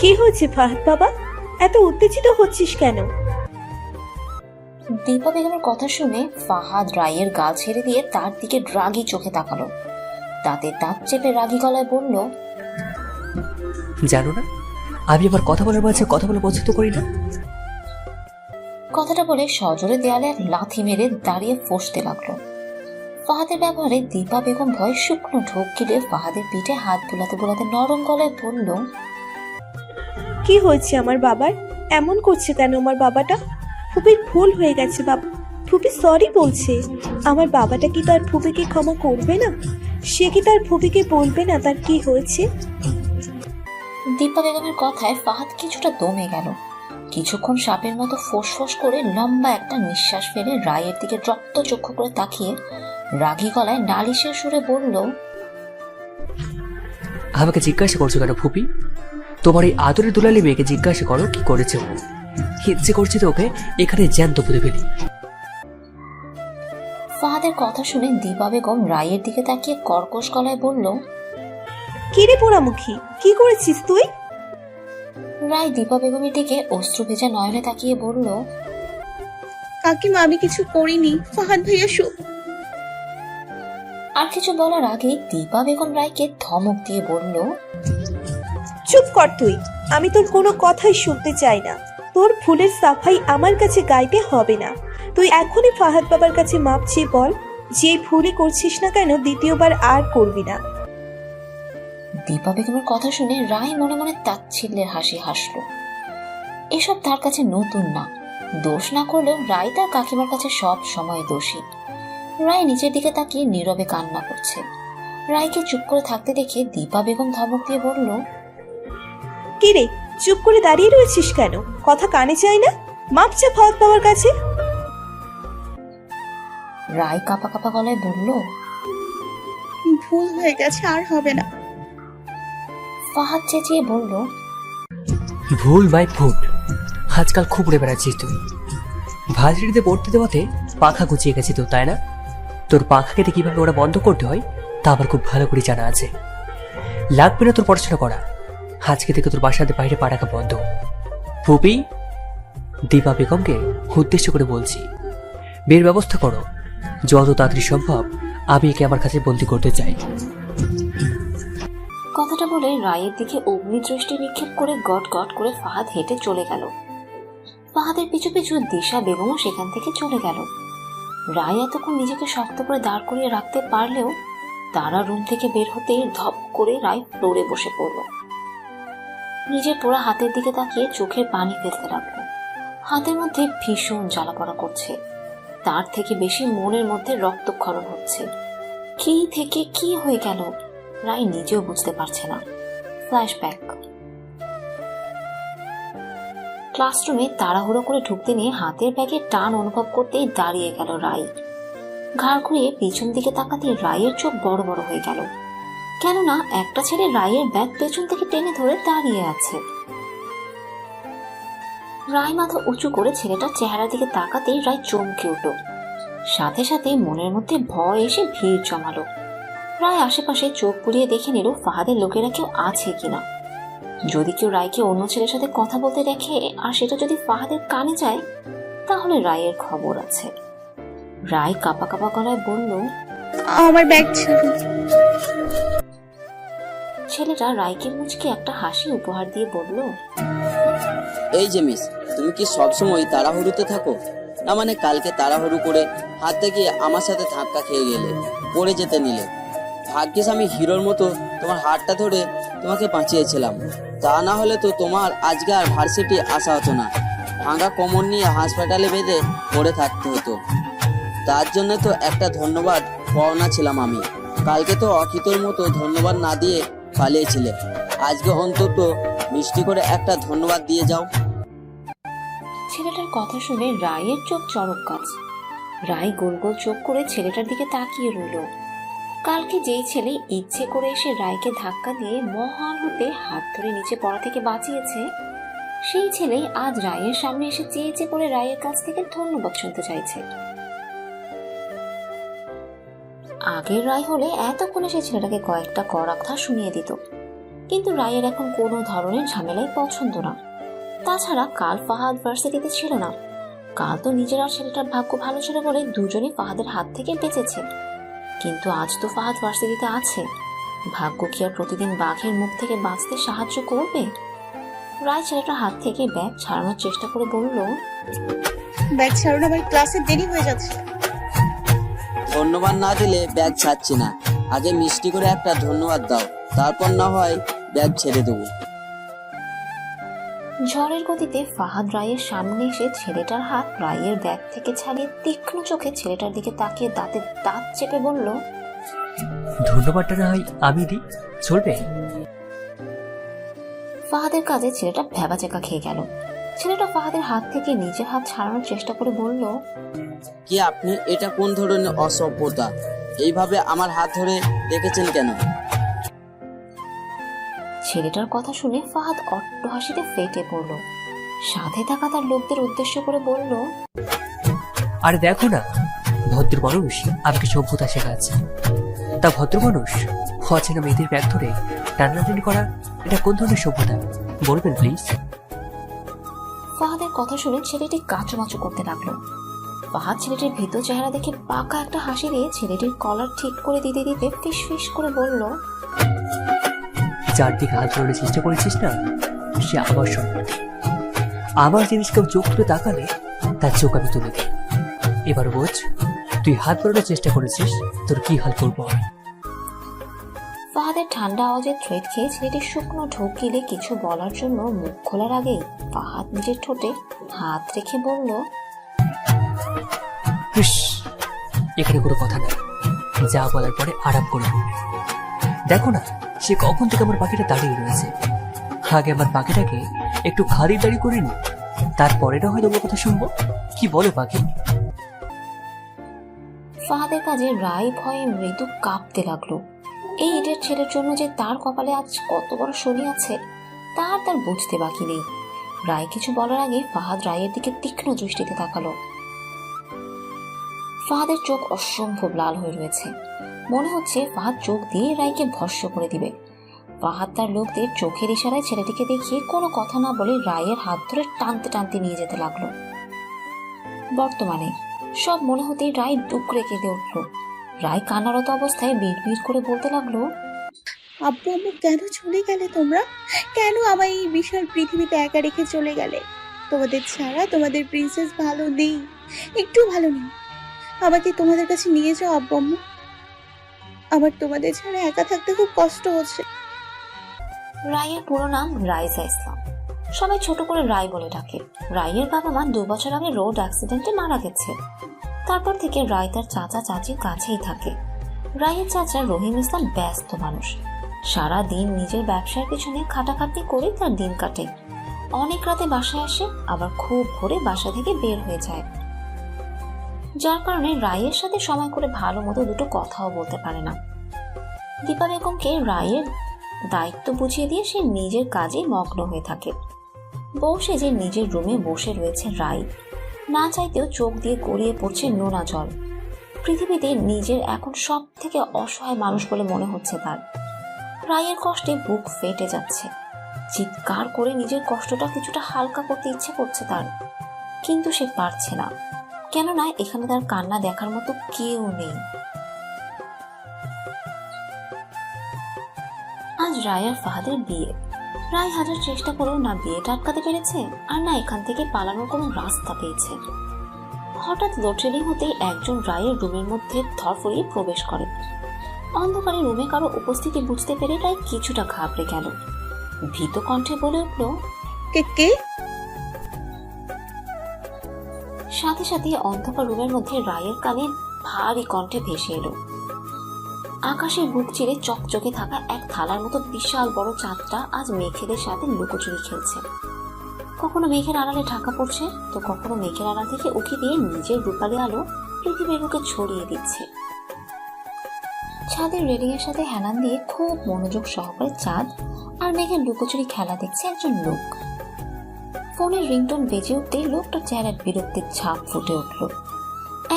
কি হয়েছে ফাহাদ বাবা? এত উত্তেজিত হচ্ছিস কেন? দীপা বেগমের কথা শুনে ফাহাদ রায়ের গাল ছেড়ে দিয়ে তার দিকে রাগী চোখে তাকালো। তাতে দাঁত চেপে রাগী গলায় বলল, জানো না আমি আবার কথা বলার মাঝে কথা বলা পছন্দ করি না। কথাটা বলে সজোরে দেয়ালে এক লাথি মেরে দাঁড়িয়ে ফসতে লাগলো। ফাহাদের ব্যবহারে দীপা বেগম ভয় শুকনো ঢোক গিলে ফাহাদের পিঠে হাত বুলাতে বুলাতে নরম গলায় বলল, কি হয়েছে আমার বাবার? এমন করছে কেন আমার বাবাটা? ফুপির ভুল হয়ে গেছে বাবা, ফুপি সরি বলছে। আমার বাবাটা কি তার ফুপিকে ক্ষমা করবে না? সে কি তার ফুপিকে বলবে না তার কি হয়েছে? দীপা বেগমের কথায় ফাহাদ কিছুটা দমে গেল। কিছুক্ষণ সাপের মতো ফোঁস করে লম্বা একটা নিঃশ্বাস ফেলে রায়ের দিকে রক্তচক্ষু করে তাকিয়ে রাগী গলায় নালিশের সুরে বলল, আমাকে জিজ্ঞাসা করছো কেন ফুপি? তোমার এই আদরের দুলালি মেয়েকে জিজ্ঞাসা করো কি করেছে ও। ইচ্ছে করছে তো ওকে এখানে জ্যান্ত পুঁতে ফেলি। ফাহাদের কথা শুনে দীপা বেগম রায়ের দিকে তাকিয়ে কর্কশ গলায় বলল, কি রে পোড়ামুখী, কি করেছিস তুই? রায় দীপা বেগমের দিকে অশ্রু ভেজা নয়নে তাকিয়ে বলল, কাকিমা আমি কিছু করিনি, ফাহাদ ভাইয়া আর কিছু বলার আগে দীপা বেগম রায়কে ধমক দিয়ে বলল, চুপ কর তুই, আমি তোর কোনো কথাই শুনতে চাই না। তোর ভুলের সাফাই আমার কাছে গাইতে হবে না। তুই এখনই ফাহাদ বাবার কাছে মাপ চেয়ে বল, যে ভুলই করছিস না কেন দ্বিতীয়বার আর করবি না। দীপা বেগমের কথা শুনে রায় মনে মনে তাচ্ছিল্যের হাসি হাসল। এসব তার কাছে নতুন না। দোষ না করলেও রায় তার কাকিমার কাছে সব সময় দোষী। রায় নিচের দিকে তাকিয়ে নীরবে কান্না করছে। রায়কে চুপ করে থাকতে দেখে দীপা বেগম ধমক দিয়ে বলল, কি রে, চুপ করে দাঁড়িয়ে রয়েছিস কেন? কথা কানে চাই না? মাপ চা ফাহাদ বাবার কাছে। রায় কাঁপা কাঁপা গলায় বলল, ভুল হয়ে গেছে, আর হবে না। ফাহাদ চেঁচিয়ে বলল, ভুল বাই ফুট, আজকাল খুব উড়ে বেড়াচ্ছিস তুই। ভাজড়িতে পড়তে দেওয়াতে পাখা গুছিয়ে গেছি তো, তাই না? তোর পাখা কেটে কিভাবে ওরা বন্ধ করতে হয় তা আবার খুব ভালো করে জানা আছে। লাগবে না তোর পড়াশোনা করা, আজকে থেকে তোর বাসাতে বাইরে পা রাখা বন্ধ। ফুপি, দীপা বেগমকে উদ্দেশ্য করে বলছি, বের ব্যবস্থা করো, যত তাড়াতাড়ি সম্ভব আমি একে আমার কাছে বন্দি করতে চাই। কথাটা বলে রায়ের দিকে অগ্নিদৃষ্টি নিক্ষেপ করে গট গট করে ফাহাদ হেঁটে চলে গেল। ফাহাদের পিছু পিছু দিশা বেগমও সেখান থেকে চলে গেল। রায় এতক্ষণ নিজেকে শক্ত করে দাঁড় করিয়ে রাখতে পারলেও তারা রুম থেকে বের হতেই ধপ করে রায় ফ্লোরে বসে পড়ল। নিজের পোড়া হাতের দিকে তাকিয়ে চোখের পানি ফেলতে লাগলো। হাতের মধ্যে ভীষণ জ্বালাপড়া করছে, তার থেকে বেশি মনের মধ্যে রক্তক্ষরণ হচ্ছে। কি থেকে কি হয়ে গেল রায় নিজেও বুঝতে পারছে না। ফ্ল্যাশব্যাক। ক্লাসরুমে তাড়াহুড়ো করে ঢুকতে নিয়ে হাতের ব্যাগে টান অনুভব করতেই দাঁড়িয়ে গেল রায়। ঘাড় ঘুরিয়ে পিছন দিকে তাকাতে রায়ের চোখ বড় বড় হয়ে গেল, কেননা একটা ছেলে রায়ের ব্যাগ পেছন থেকে টেনে ধরে দাঁড়িয়ে আছে। রায় মাথা উঁচু করে ছেলেটার চেহারার দিকে তাকাতেই রায় চমকে উঠল। সাথে সাথে মনের মধ্যে ভয় এসে ভিড় জমালো। রায় আশেপাশে চোখ বুলিয়ে দেখে নিল ফাহাদের লোকেরা কেউ আছে কিনা। যদি কেউ রায়কে অন্য ছেলের সাথে কথা বলতে দেখে আর সেটা যদি ফাহাদের কানে যায় তাহলে রায়ের খবর আছে। রায় কাঁপা কাঁপা গলায় বলল, আমার ব্যাগ ছিল। ছেলেটা রায়কে মুচকে একটা হাসি উপহার দিয়ে বলল, এই যে মিস, তুমি কি সবসময় তাড়াহুড়োতে থাকো? না মানে কালকে তাড়াহুড়ো করে হাতে গিয়ে আমার সাথে ধাক্কা খেয়ে গেলে, পড়ে যেতে নিলে। ভাগ্যিস আমি হিরোর মতো তোমার হাতটা ধরে তোমাকে বাঁচিয়েছিলাম, তা না হলে তো তোমার আজকে আর ভার্সিটি আসা হতো না। ভাঙা কোমর নিয়ে হাসপাতালে বেঁধে পড়ে থাকতে হতো। তার জন্য তো একটা ধন্যবাদ পাওনা ছিলাম আমি। কালকে তো অখিতর মতো ধন্যবাদ না দিয়ে পালিয়েছিলে, আজকে অন্তত মিষ্টি করে একটা ধন্যবাদ দিয়ে যাও। ছেলেটার কথা শুনে রায়ের চোখ চড়ক গাছ। রায় গোল গোল চোখ করে ছেলেটার দিকে তাকিয়ে রইল। কালকে যেই ছেলে ইচ্ছে করে এসে রায়কে ধাক্কা দিয়ে মহান হতে হাত ধরে নিচে পড়া থেকে বাঁচিয়েছে, সেই ছেলে আজ রায়ের সামনে এসে চেয়ে করে রায়ের কাছ থেকে ধন্যবাদ শুনতে চাইছে। আগের রায় হলে এতক্ষণে সেই ছেলেটাকে কয়েকটা কড়া কথা শুনিয়ে দিত, কিন্তু রায়ের এখন কোনো ধরনের ঝামেলাই পছন্দ না। তাছাড়া কাল ফাহাদ ভার্সিটিতে ছিল না। কাল তো নিজের আর ছেলেটার ভাগ্য ভালো ছিল বলে দুজনেই ফাহাদের হাত থেকে বেঁচেছে, কিন্তু আজ তো ফাহাদ ভার্সিটিতে আছে। ভাগ্য কি আর প্রতিদিন বাঘের মুখ থেকে বাঁচতে সাহায্য করবে? রায় ছেলেটার হাত থেকে ব্যাগ ছাড়ানোর চেষ্টা করে বলল, ব্যাগ ছাড়ুন, আমার ক্লাসে দেরি হয়ে যাচ্ছে। ধন্যবাদ না দিলে ব্যাগ ছাড়ছি না। আগে মিষ্টি করে একটা ধন্যবাদ দাও, তারপর না হয় ব্যাগ ছেড়ে দেবো। ঝড়ের গতিতে ফাহাদ রায়ের সামনে এসে ছেলেটার হাত রায়ের ব্যাগ থেকে ছাড়িয়ে তীক্ষ্ণ চোখে ছেলেটার দিকে তাকিয়ে দাঁতে দাঁত চেপে বলল, ধন্যবাদটা না হয় আমি দিই, চলবে? ফাহাদের কাজে ছেলেটা ভ্যাবাচেকা খেয়ে গেল। ছেলেটা ফাহাদের হাত থেকে নিজের হাত ছাড়ানোর চেষ্টা করে বলল, কি আপনি এটা কোন ধরনের অসভ্যতা? এইভাবে আমার হাত ধরে রেখেছেন কেন? ছেলেটার কথা শুনে ফাহাদ অট্ট হাসিতে ফেটে পড়ল। সাথে থাকা তার লোকদের উদ্দেশ্য করে বলল, আরে দেখো না, ভদ্র মানুষ আমাকে সভ্যতা শেখাচ্ছে। তা ভদ্র মানুষ অচেনা মেয়েদের ব্যাগ ধরে টানাটানি করা, এটা কোন ধরনের সভ্যতা বলবেন প্লিজ? ফাহাদের কথা শুনে ছেলেটি কাচুমাচু করতে লাগলো। ফাহাদ ছেলেটির ভীত চেহারা দেখে পাকা একটা হাসি দিয়ে ছেলেটির কলার ঠিক করে দিতে দিতে ফিস ফিস করে বলল, যার দিকে হাত ধরে চেষ্টা করেছিস না, সে আমার সম্পত্তি। আমার জিনিস কেউ চোখ তুলে তাকালে তার চোখ আমি তুলে দিই। এবার বোঝ, তুই হাত বাড়ানোর চেষ্টা করেছিস, তোর কি হাল করবো আমি। ফাহাদের ঠান্ডা আওয়াজে থ্রেড খেয়ে ছেলেটির শুকনো ঢোক গিলে কিছু বলার জন্য মুখ খোলার আগেই ফাহাদ নিজের ঠোঁটে হাত রেখে বলল, ইস, এখানে কোনো কথা না, যা বলার পরে আরাম করে বলবে। দেখো না, সে কখন থেকে আমার পাখিটা দাঁড়িয়ে রয়েছে। আগে আমার পাখিটাকে একটু খালি দাঁড়ি করে নি, তারপরে না হয় তোমার কথা শুনবো। কি বলো পাখি? ফাহাদের কাজে রায় ভয়ে মৃদু কাঁপতে লাগলো। এই ইটের ছেলের জন্য যে তার কপালে আজ কত বড় শনি আছে তার বুঝতে বাকি নেই। রায় কিছু বলার আগে ফাহাদ রায়ের দিকে তীক্ষ্ণ দৃষ্টিতে তাকালো। ফাহাদের চোখ অসম্ভব লাল হয়ে রয়েছে। মনে হচ্ছে ফাহাদ চোখ দিয়ে রায়কে ভস্ম করে দিবে। ফাহাদ তার লোকদের চোখের ইশারায় ছেলেটিকে দেখিয়ে কোনো কথা না বলে রায়ের হাত ধরে টানতে টানতে নিয়ে যেতে লাগলো। বর্তমানে সব মনে হতেই রায় ডুকরে কেঁদে উঠল। রায় কান্নারত অবস্থায় বিড়বিড় করে বলতে লাগলো, আব্বু আম্মু কেন চলে গেলে তোমরা? কেন আমার এই বিশাল পৃথিবীতে একা রেখে চলে গেলে? তোমাদের ছাড়া তোমাদের প্রিন্সেস ভালো নেই, একটু ভালো নেই। আমাকে তোমাদের কাছে নিয়ে যাও আব্বু আম্মু, আমার তোমাদের ছাড়া একা থাকতে খুব কষ্ট হচ্ছে। রায়ের পুরো নাম রাইজা ইসলাম, সবাই ছোট করে রায় বলে ডাকে। রায়ের বাবা মা 2 বছর আগে রোড অ্যাক্সিডেন্টে মারা গেছে। তারপর থেকে রায় তার চাচা চাচির কাছেই থাকে। রায়ের চাচা রহিম ইসলাম ব্যস্ত মানুষ, সারা দিন নিজের ব্যবসার পিছনে খাটাখাটনি করে তার দিন কাটে। অনেক রাতে বাসায় আসে, আবার খুব ভোরে বাসা থেকে বের হয়ে যায়, যার কারণে রায়ের সাথে সময় করে ভালো মতো দুটো কথাও বলতে পারে না। দীপা বেগমকে রায়ের দায়িত্ব বুঝিয়ে দিয়ে সে নিজের কাজে মগ্ন হয়ে থাকে। বউ সেজে নিজের রুমে বসে রয়েছে রায়, না চাইতেও চোখ দিয়ে গড়িয়ে পড়ছে নোনা জল। পৃথিবীতে নিজের এখন সব থেকে অসহায় মানুষ বলে মনে হচ্ছে তার। রায়ের কষ্টে বুক ফেটে যাচ্ছে, চিৎকার করে নিজের কষ্টটা কিছুটা হালকা করতে ইচ্ছে করছে তার, কিন্তু সে পারছে না, কেননা এখানে তার কান্না দেখার মতো কেউ নেই। আজ রায় আর ফাহাদের বিয়ে। রায় হাজার চেষ্টা করেও না বিয়েটা আটকাতে পেরেছে, আর না এখান থেকে পালানোর কোনো রাস্তা পেয়েছে। হঠাৎ লোডশেডিং হতেই একজন রায়ের রুমের মধ্যে ধরফড়িয়ে প্রবেশ করে। অন্ধকারে রুমে কারো উপস্থিতি বুঝতে পেরে রায় কিছুটা ঘাবড়ে গেল। ভীত কণ্ঠে বলে উঠল, কে কে? সাথে সাথে অন্ধকার রুমের মধ্যে রায়ের কানে ভারী কণ্ঠে ভেসে এলো, আকাশের বুক চিরে চকচকে থাকা এক থালার মতো বিশাল বড় চাঁদটা আজ মেঘেদের সাথে লুকোচুরি খেলছে। কখনো মেঘের আড়ালে ঢাকা পড়ছে, তো কখনো মেঘের আড়াল থেকে উঁকি দিয়ে নিজের রূপালী আলো পৃথিবীর বুকে ছড়িয়ে দিচ্ছে। ছাদের রেলিং এর সাথে হেলান দিয়ে খুব মনোযোগ সহকারে চাঁদ আর মেঘের লুকোচুরি খেলা দেখছে একজন লোক। ফোনের রিংটোন বেজে উঠতেই লোকটার চেহারায় বিরক্তির ছাপ ফুটে উঠল।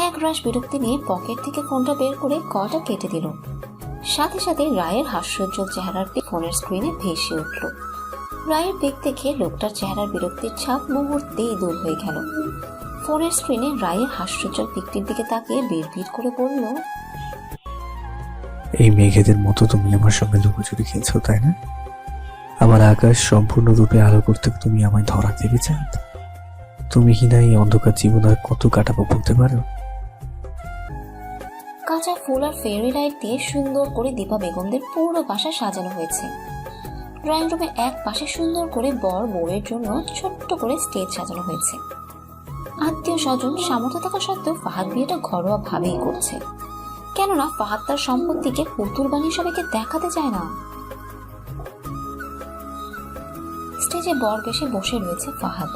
এক রাশ বিরক্তি নিয়ে পকেট থেকে ফোনটা বের করে কলটা কেটে দিল। সাথে সাথে রায়ের হাস্যোজ্জ্বল চেহারাটি ফোনের স্ক্রিনে ভেসে উঠল। রায়ের বেগ দেখে লোকটার চেহারার বিরক্তির ছাপ মুহূর্তেই দূর হয়ে গেল। ফোনের স্ক্রিনে রায়ের হাস্যোজ্জ্বল পিকটির দিকে তাকিয়ে বিড়বিড় করে বলল, এই মেঘেদের মতো তুমি আমার সঙ্গে লুকোচুরি খেলছো, তাই না? আমার আকাশ সম্পূর্ণরূপে আলো করতে তুমি আমায় ধরা দেবে চাঁদ? তুমি কি না এই অন্ধকার জীবন আর কত কাটাবো বলতে পারো? কাঁচা ফুল আর ফেরি লাইট দিয়ে সুন্দর করে দীপা বেগমদের পুরো বাসা সাজানো হয়েছে। ড্রয়িং রুমের এক পাশে সুন্দর করে বর বউয়ের জন্য ছোট্ট করে স্টেজ সাজানো হয়েছে। আত্মীয় স্বজন সামর্থ্য থাকা সত্ত্বেও ফাহাদ বিয়েটা ঘরোয়া ভাবেই করছে, কেননা ফাহাদ তার সম্পত্তিকে পুতুল বানিয়ে সবাইকে দেখাতে চায় না। স্টেজে বর বেশে বসে রয়েছে ফাহাদ।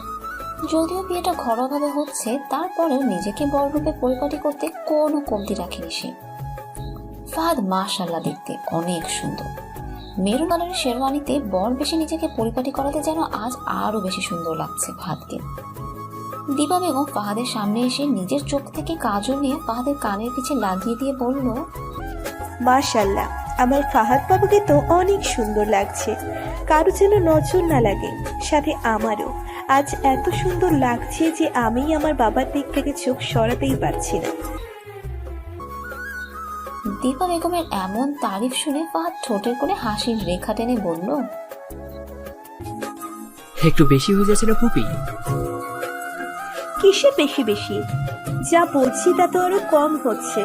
যদিও বিয়েটা ঘরোয়াভাবে হচ্ছে, তারপরেও নিজেকে বররূপে পরিপাটি করতে কোনো কমতি রাখেনি সে। ফাহাদ মাশাআল্লাহ দেখতে অনেক সুন্দর। মেরুন কালারের শেরওয়ানিতে বর বেশি নিজেকে পরিপাটি করাতে যেন আজ আরো বেশি সুন্দর লাগছে ফাহাদকে। দীপা বেগম ফাহাদের সামনে এসে নিজের চোখ থেকে কাজল নিয়ে ফাহাদের কানের পিছে লাগিয়ে দিয়ে বলল, মাশাআল্লাহ, আমার ফাহাদ বাবুকে তো অনেক সুন্দর লাগছে, কারো যেন নজর না লাগে। সাথে আমারও আজ এত সুন্দর লাগছে যে আমি আমার বাবার দিক থেকে চোখ সরাতেই পারছি না। দীপা বেগমের এমন তারিফ শুনে ফাহাদ ঠোঁটের করে হাসির রেখা টেনে বলল, একটু বেশি হয়ে যাচ্ছে না পুপি? কিসের বেশি বেশি? যা বলছি তা তো আরো কম হচ্ছে।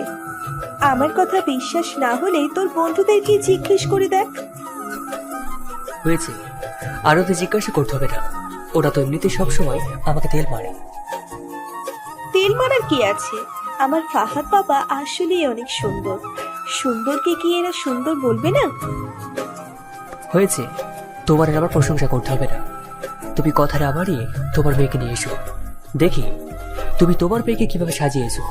আমার কথা বিশ্বাস না হলে তোর বন্ধুদেরকে জিজ্ঞেস করে দেখ। হয়েছে, আরো তো জিজ্ঞাসা করতে হবে না, ওরা তো এমনিতে সবসময় আমাকে তেল মারে। তেল মারার কি আছে? আমার ফাহাদ বাবা আসলেই অনেক সুন্দর। সুন্দরকে কি এরা সুন্দর বলবে না? হয়েছে, তোমার আর আমার প্রশংসা করতে হবে না। তুমি কথা না বাড়িয়ে তোমার মেয়েকে নিয়ে এসো, দেখি তুমি তোমার মেয়েকে কিভাবে সাজিয়েছো।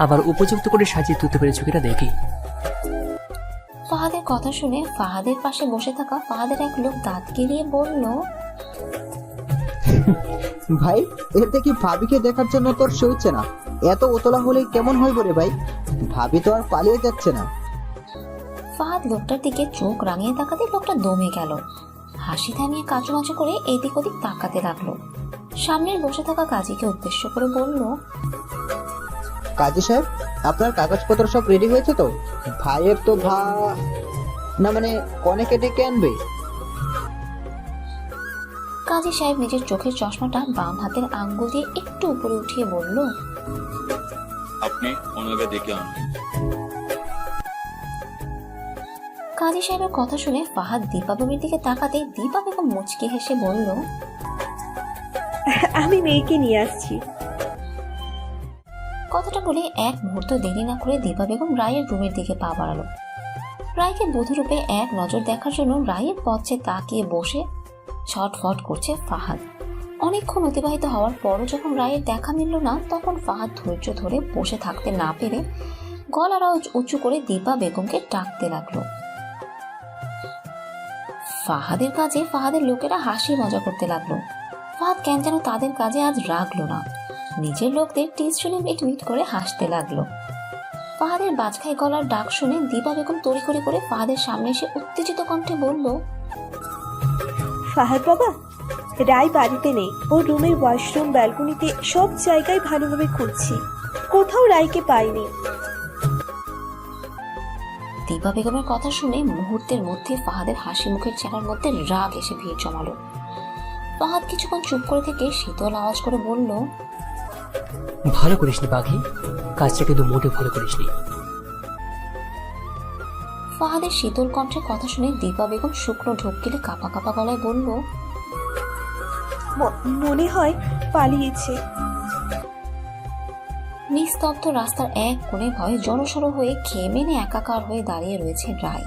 আবার উপযুক্ত করে সাজিয়ে তুলতে পেরেছো কিনা দেখি। ফাহাদের কথা শুনে ফাহাদের পাশে বসে থাকা ফাহাদের এক লোক দাঁত গিরিয়ে বলল, ভাই, এতে কি ভাবিকে দেখার জন্য তোর সইছে না? এত উতলা হলে কেমন হইব রে ভাই? ভাবি তো আর পালিয়ে যাচ্ছে না। ফাহাদ লোকটার দিকে চোখ রাঙিয়ে তাকাতে লোকটা দমে গেল। হাসি থামিয়ে কাচুমাচু করে এদিক ওদিক তাকাতে লাগলো। সামনের বসে থাকা কাজীকে উদ্দেশ্য করে বলল, কাজী সাহেব, আপনার কাগজপত্র সব রেডি হয়েছে তো? ভাইয়ের তো না মানে কনেকে ডেকে আনবে। কাজী সাহেব নিজের চোখের চশমাটা বাম হাতের আঙ্গুল দিয়ে একটু উপরে উঠিয়ে বলল, আপনি ওনাকে ডেকে আনবেন। কাজী সাহেবের কথা শুনে ফাহাদ দীপা বেগমের দিকে তাকাতে দীপা বেগম মুচকি হেসে বলল, আমি মেয়েকে নিয়ে আসছি। কথাটা বলে এক মুহূর্ত দেরি না করে দীপা বেগম রায়ের রুমের দিকে পা বাড়ালো। রায়কে বধূরূপে এক নজর দেখার জন্য রায়ের পথে তাকিয়ে বসে ছটফট করছে ফাহাদ। অনেকক্ষণ অতিবাহিত হওয়ার পরও যখন রায়ের দেখা মিলল না, তখন ফাহাদ ধৈর্য ধরে বসে থাকতে না পেরে গলার আওয়াজ উঁচু করে দীপা বেগমকে ডাকতে লাগলো। ফাহাদের কাজে ফাহাদের লোকেরা হাসি মজা করতে লাগলো। ফাহাদ কেন যেন তাদের কাজে আজ রাগলো না, নিজের লোকদের টিস শুনে মিটমিট করে হাসতে লাগলো। ফাহাদের বাজখাই গলার ডাক শুনে দীপা বেগম তড়িঘড়ি করে ফাহাদের সামনে এসে উত্তেজিত কণ্ঠে বলল, ফাহাদ বাবা, রায় বাড়িতে নেই। ও রুমের ওয়াশরুম, ব্যালকনিতে সব জায়গায় ভালোভাবে খুঁজছি, কোথাও রায়কে পাইনি। দীপা বেগমের কথা শুনে মুহূর্তের মধ্যে ফাহাদের হাসি মুখের চেহারার মধ্যে রাগ এসে ভিড় জমালো। ফাহাদ কিছুক্ষণ চুপ করে থেকে শীতল আওয়াজ করে বলল, ভালো করিসনি পাখি, কাজটা কিন্তু মোটেও ভালো করিসনি। ফাহাদের শীতল কণ্ঠের কথা শুনে দীপা বেগম শুকনো ঢোক গেলে কাঁপা কাঁপা গলায় বলল, মনে হয় পালিয়েছে। নিস্তব্ধ রাস্তার এক কোণে ভয়ে জড়সড় হয়ে ঘেমেনে একাকার হয়ে দাঁড়িয়ে রয়েছে রায়।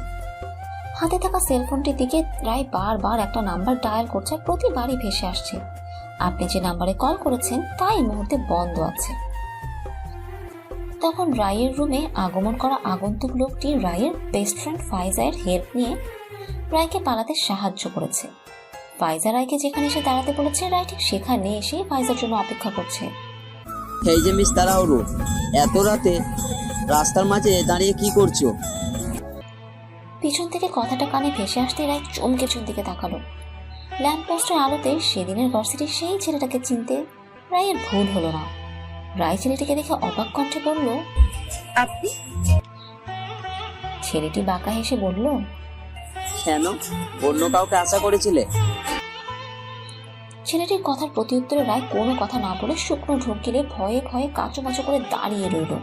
হাতে থাকা সেলফোনটির দিকে রায় বারবার একটা নাম্বার ডায়াল করছে, প্রতিবারই ভেসে আসছে, আপনি যে নাম্বারে কল করেছেন তা এই মুহূর্তে বন্ধ আছে। তখন রায়ের রুমে আগমন করা আগন্তুক লোকটি রায়ের বেস্ট ফ্রেন্ড ফাইজার হেল্প নিয়ে রায়কে পালাতে সাহায্য করেছে। ফাইজা রায়কে যেখানে এসে দাঁড়াতে বলেছে, রায় ঠিক সেখানে এসে ফাইজার জন্য অপেক্ষা করছে। এই যে মিস তাড়াহুড়ো, এত রাতে রাস্তার মাঝে দাঁড়িয়ে কি করছো? পিছন থেকে কথাটা কানে ভেসে আসতে রায় চমকে দিকে তাকালো। ল্যাম্পপোস্টের আলোতে সেদিনের ভার্সিটির সেই ছেলেটাকে চিনতে রায়ের ভুল হলো না। রায় ছেলেটিকে দেখে অবাক কণ্ঠে বলল, আপনি? ছেলেটি বাঁকা হেসে বলল, কেন, অন্য কাউকে আশা করেছিলে? ছেলেটির কথার প্রত্যুত্তরে রায় কোনো কথা না বলে শুকনো ঢোক গিলে ভয়ে ভয়ে কাঁচো করে দাঁড়িয়ে রইল।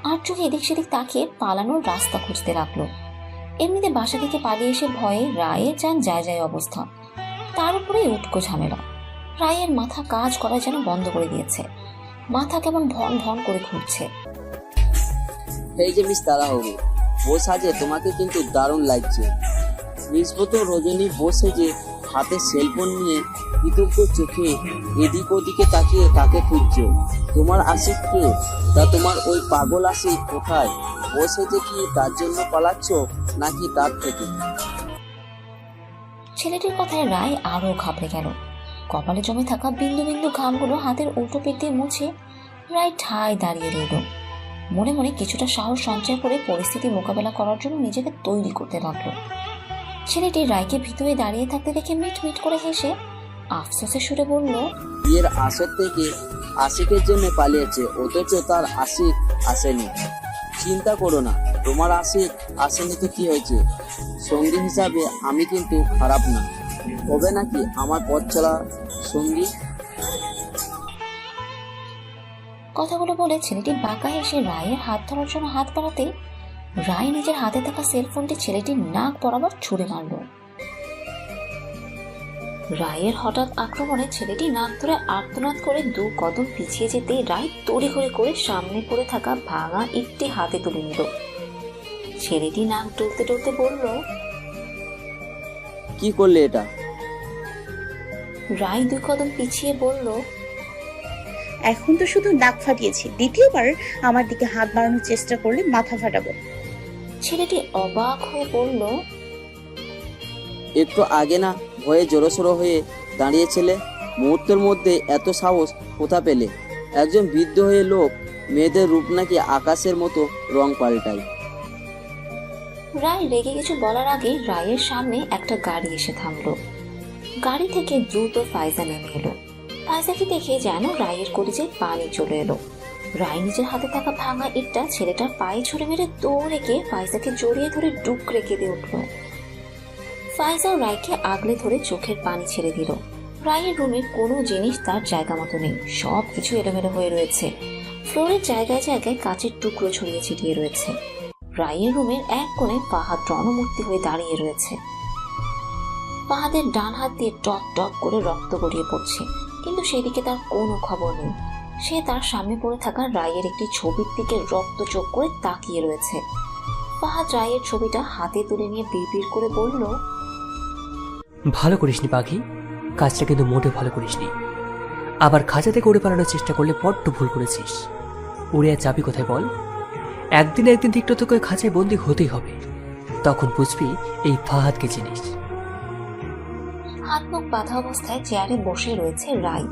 আর চোখে এদিক সেদিক তাকিয়ে পালানোর রাস্তা খুঁজতে লাগলো। এমনিতে বাসা থেকে পালিয়ে এসে ভয়ে রায়ের যান যায় অবস্থা, তার উপরে উটকো ঝামেলা। রায়ের মাথা কাজ করা যেন বন্ধ করে দিয়েছে, মাথা কেমন ভন ভন করে ঘুরছে। এই যে মিস তাড়াহুড়ো, ও সাজে তোমাকে কিন্তু দারুণ লাগছে। নিষ্পত রজনী বসে যে হাতে সেলফোন নিয়ে কৃতজ্ঞ চোখে এদিক ওদিকে তাকিয়ে কাকে খুঁজছো? তোমার আশিক কে? তা তোমার ওই পাগল আশিক কোথায়? বসে যে কি তার জন্য পালাচ্ছ নাকি তার থেকে? ছেলেটির কথায় রায় আরো ঘাবড়ে গেল। কপালে জমে থাকা বিন্দু বিন্দু ঘামগুলো হাতের উল্টো পিঠ দিয়ে মুছে রায় ঠায় দাঁড়িয়ে রইল। মনে মনে কিছুটা সাহস সঞ্চয় করে পরিস্থিতি মোকাবেলা করার জন্য নিজেকে তৈরি করতে লাগলো। ছেলেটি রায়কে ভীত হয়ে দাঁড়িয়ে থাকতে দেখে মিট মিট করে হেসে আফসোসের সুরে বলল, বিয়ের আসর থেকে আশিকের জন্য পালিয়েছে, অথচ তার আশিক আসেনি। চিন্তা করো না, তোমার আশিক আসেনি তো কি হয়েছে? সঙ্গী হিসাবে আমি কিন্তু খারাপ না। হবে নাকি আমার পথ চলা সঙ্গী? কথাগুলো বলে ছেলেটি বাঁকা হেসে রায়ের হাত ধরার জন্য হাত বাড়াতে রায় নিজের হাতে থাকা সেলফোনটি ছেলেটির নাক বরাবর ছুঁড়ে মারল। রায়ের হঠাৎ আক্রমণে ছেলেটি নাক ধরে আর্তনাদ করে 2 কদম পিছিয়ে যেতে রায় তড়িঘড়ি করে সামনে পড়ে থাকা ভাঙা ইটটি হাতে তুলে নিল। ছেলেটি নাক টলতে টলতে বলল, কি করলে এটা? রায় 2 কদম পিছিয়ে বলল, এখন তো শুধু নাক ফাটিয়েছি, দ্বিতীয়বার আমার দিকে হাত বাড়ানোর চেষ্টা করলে মাথা ফাটাবো। ছেলেটি অবাক হয়ে বলল, একটু আগে না ভয়ে জড়সড়ো হয়ে দাঁড়িয়েছিলে? মুহূর্তের মধ্যে এত সাহস কোথা পেলে? একজন বৃদ্ধ হয়ে লোক মেয়েদের রূপ নাকি আকাশের মতো রং পাল্টায়। রায় রেগে কিছু বলার আগে রায়ের সামনে একটা গাড়ি এসে থামলো। গাড়ি থেকে দ্রুত ফাইজা নেমে এলো। ফাইজাকে দেখে যেন রায়ের কলিজায় পানি চলে এলো। রায় নিজের হাতে থাকা ভাঙা ইটটা ছেলেটার পায়ে ছুড়ে মেরে দৌড়ে গিয়ে ফাইজাকে জড়িয়ে ধরে ডুকরে কেঁদে উঠল। ফাইজাও রায়কে আগলে ধরে চোখের পানি ছেড়ে দিল। রায়ের রুমের কোনো জিনিস তার জায়গা মতো নেই, সব কিছু এলোমেলো হয়ে রয়েছে। ফ্লোরের জায়গায় জায়গায় কাচের টুকরো ছড়িয়ে ছিটিয়ে রয়েছে। রায়ের রুমের এক কোণে ফাহাদ রণমূর্তি হয়ে দাঁড়িয়ে রয়েছে। ফাহাদের ডান হাত দিয়ে টক টক করে রক্ত গড়িয়ে পড়ছে, কিন্তু সেদিকে তার কোনো খবর নেই। সে তার সামনে পড়ে থাকা রায়ের একটি ছবির দিকে রক্ত চোখ করে তাকিয়ে রয়েছে। ফাহাদ রায়ের ছবিটা হাতে তুলে নিয়ে বিড়বিড় করে বলল, ভালো করিসনি পাখি, কাজটা কিন্তু মোটে ভালো করিসনি। আবার খাঁচা থেকে উড়ে পালানোর চেষ্টা করলে বড্ড ভুল করেছিস। উড়ে আর যাবি কোথায় বল? একদিন দিকটা তোকে খাঁচায় বন্দি হতেই হবে, তখন বুঝবি এই ফাহাদকে চিনিস। হাত মুখ বাঁধা অবস্থায় চেয়ারে বসে রয়েছে রায়।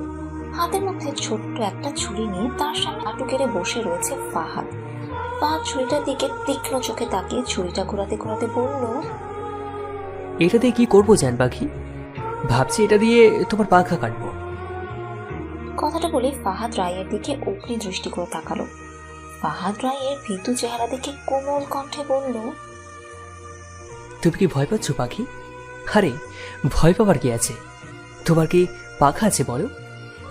হাতের মধ্যে ছোট্ট একটা ছুরি নিয়ে তার সামনে হাঁটু কেড়ে বসে রয়েছে ফাহাদ। ফাহাদ ছুরিটার দিকে তীক্ষ্ণ চোখে তাকিয়ে ছুরিটা ঘোরাতে ঘোরাতে বলল, এটা দিয়ে কি করবো জান পাখি? ভাবছি এটা দিয়ে তোমার পাখা কাটবো। কথাটা বলে ফাহাদ রায়ের দিকে অগ্নি দৃষ্টি করে তাকালো। ফাহাদ রায়ের ভীতু চেহারা দেখে কোমল কণ্ঠে বলল, তুমি কি ভয় পাচ্ছ পাখি? আরে ভয় পাবার কি আছে? তোমার কি পাখা আছে বলো,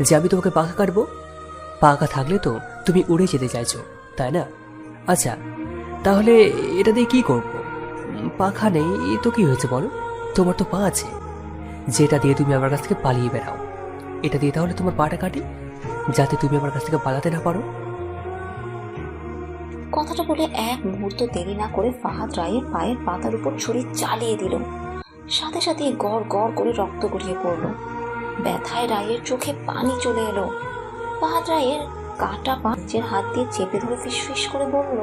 যে আমি তোমাকে পাখা কাটবো? পাখা থাকলে তো তুমি উড়ে যেতে চাইছো, তাই না? আচ্ছা তাহলে এটা দিয়ে কি করবো? পাখা নেই তো কি হয়েছে বলো, তোমার তো পা আছে, যেটা দিয়ে তুমি আমার কাছ থেকে পালিয়ে বেড়াও। এটা দিয়ে তাহলে তোমার পাটা কাটি, যাতে তুমি আমার কাছ থেকে পালাতে না পারো। কথাটা বলে এক মুহূর্ত দেরি না করে ফাহাদ রায়ের পায়ের পাতার উপর ছুরি চালিয়ে দিল। সাথে সাথে গড় গড় করে রক্ত গড়িয়ে পড়ল। ব্যথায় রায়ের চোখে পানি চলে এলো। ফাহাদ রায়ের কাটা পা নিজের হাত দিয়ে চেপে ধরে ফিসফিস করে বলল,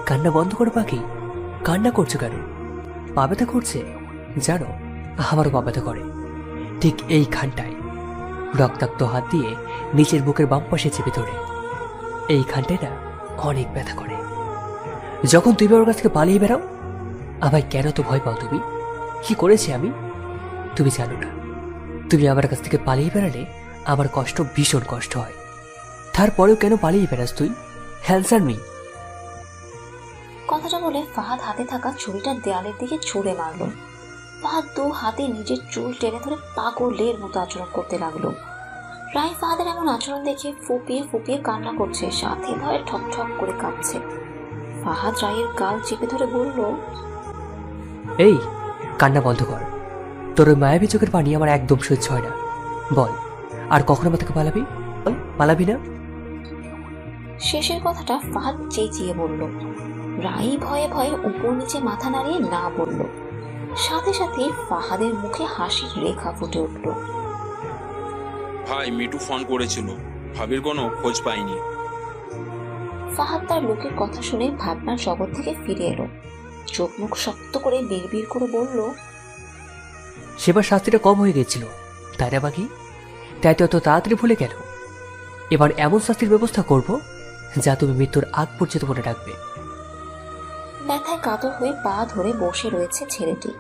কান্না বন্ধ করো পাখি, কান্না করছো কেন? পা ব্যথা করছে? জানো আমারও পা ব্যথা করে, ঠিক এই খানটায়। রক্তাক্ত হাত দিয়ে নিচের বুকের বাম পাশে চেপে ধরে এই খানটায় না অনেক ব্যথা করে। যখন তুমি আমার কাছ থেকে পালিয়ে বেড়াও, আমায় কেন তো ভয় পাও তুমি? কি করেছি আমি? তুমি জানো না, তুমি আমার কাছ থেকে পালিয়ে বেড়ালে আমার কষ্ট, ভীষণ কষ্ট হয়। তারপরেও কেন পালিয়ে বেড়াস তুই? Answer me. কথাটা বলে ফাহাদ হাতে থাকা ছুরিটা দেয়ালের দিকে ছুঁড়ে মারল। ফাহাদ দু হাতে নিজের চুল টেনে ধরে পাগলের মতো আচরণ করতে লাগলো। রায় ফাহাদের এমন আচরণ দেখে ফুপিয়ে ফুপিয়ে কান্না করছে, সাথে ভয়ে ঠক ঠক করে কাঁপছে। ফাহাদ রায়ের গাল চেপে ধরে বলল, এই কান্না বন্ধ কর। তোর ওই মায়াবী চোখের পানি আমার একদম সহ্য হয় না। বল, আর কখনো আমার থেকে পালাবি? বল, পালাবি না? শেষের কথাটা ফাহাদ চেঁচিয়ে বলল। রাই ভয়ে ভয়ে উপর নিচে মাথা নাড়িয়ে না বলল। সাথে সাথে ফাহাদের মুখে হাসির রেখা ফুটে উঠল। ভাই, মিটু ফোন করেছিল, ভাবির কোনো খোঁজ পাইনি। ফাহাদ তার লোকের কথা শুনে ভাবনার জগৎ থেকে ফিরে এলো। চোখ মুখ শক্ত করে বিড়বিড় করে বলল, সেবার শাস্তিটা কম হয়ে গেছিল, তাই না বাকি? তাই তো এত তাড়াতাড়ি ভুলে গেল। এবার এমন শাস্তির ব্যবস্থা করব যা তুমি মৃত্যুর আগ পর্যন্ত মনে রাখবে। ব্যথায় কাতর হয়ে পা ধরে বসে রয়েছে ছেলেটি।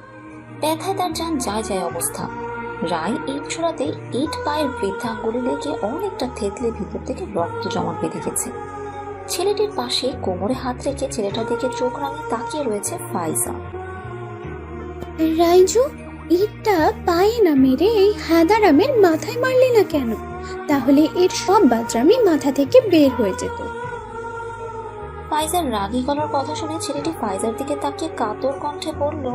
ব্যথায় তার যান যায় যায় অবস্থা। রায় ইট ছোড়াতে ইট পায়ের বৃদ্ধাঙ্গুলি লেগে অনেকটা থেতলে ভিতর থেকে রক্ত জমা বেঁধে গেছে। ছেলেটির পাশে কোমরে হাত রেখে ছেলেটার দিকে চোখ রাঙিয়ে তাকিয়ে রয়েছে ফাইজা। রাইজু, ইটটা পায়ে না মেরে এই হাদারামের মাথায় মারলি না কেন? তাহলে এর সব বাচ্চামি মাথা থেকে বের হয়ে যেত। ফাইজার রাগী গলার কথা শুনে ছেলেটি ফাইজার দিকে তাকিয়ে কাতর কণ্ঠে বলল,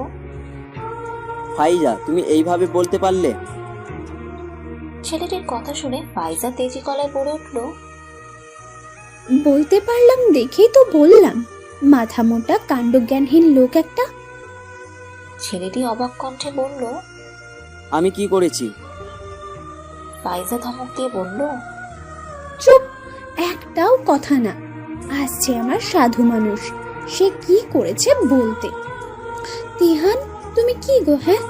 ফাইজা, তুমি এইভাবে বলতে পারলে? ছেলেটির কথা শুনে ফাইজা তেজি গলায় বলে উঠল, বলতে পারলাম দেখেই তো বললাম, মাথা মোটা কাণ্ডজ্ঞানহীন লোক একটা। ছেলেটি অবাক কণ্ঠে বলল, আমি কি করেছি? ফাইজা ধমক দিয়ে বলল, চুপ, একটাও কথা না। আসছে আমার সাধু মানুষ, সে কি করেছে বলতে। তিহান, তুমি কি গো? হ্যাঁ,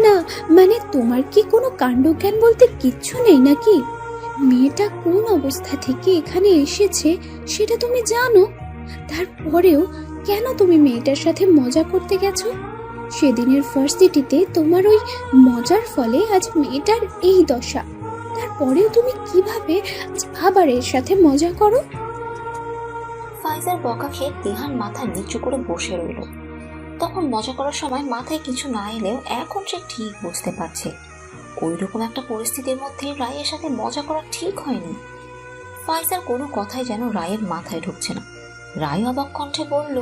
না মানে তোমার কি কোনো কাণ্ডজ্ঞান বলতে কিচ্ছু নেই নাকি? মেয়েটা কোন অবস্থা থেকে এখানে এসেছে সেটা তুমি জানো? তারপরেও কেন তুমি মেয়েটার সাথে মজা করতে গেছো? সেদিনের ভার্সিটিতে তোমার ওই মজার ফলে আজ মেয়েটার এই দশা। তারপরেও তুমি কিভাবে আবার এর সাথে মজা করো? ফাইজার বকা খেয়ে তিহান মাথা নিচু করে বসে রইল। তখন মজা করার সময় মাথায় কিছু না এলেও এখন সে ঠিক বুঝতে পারছে ওই রকম একটা পরিস্থিতির মধ্যে রায়ের সাথে মজা করা ঠিক হয়নি। ফাইজার কোনো কথাই যেন রায়ের মাথায় ঢুকছে না। রায় অবাক কণ্ঠে বলল,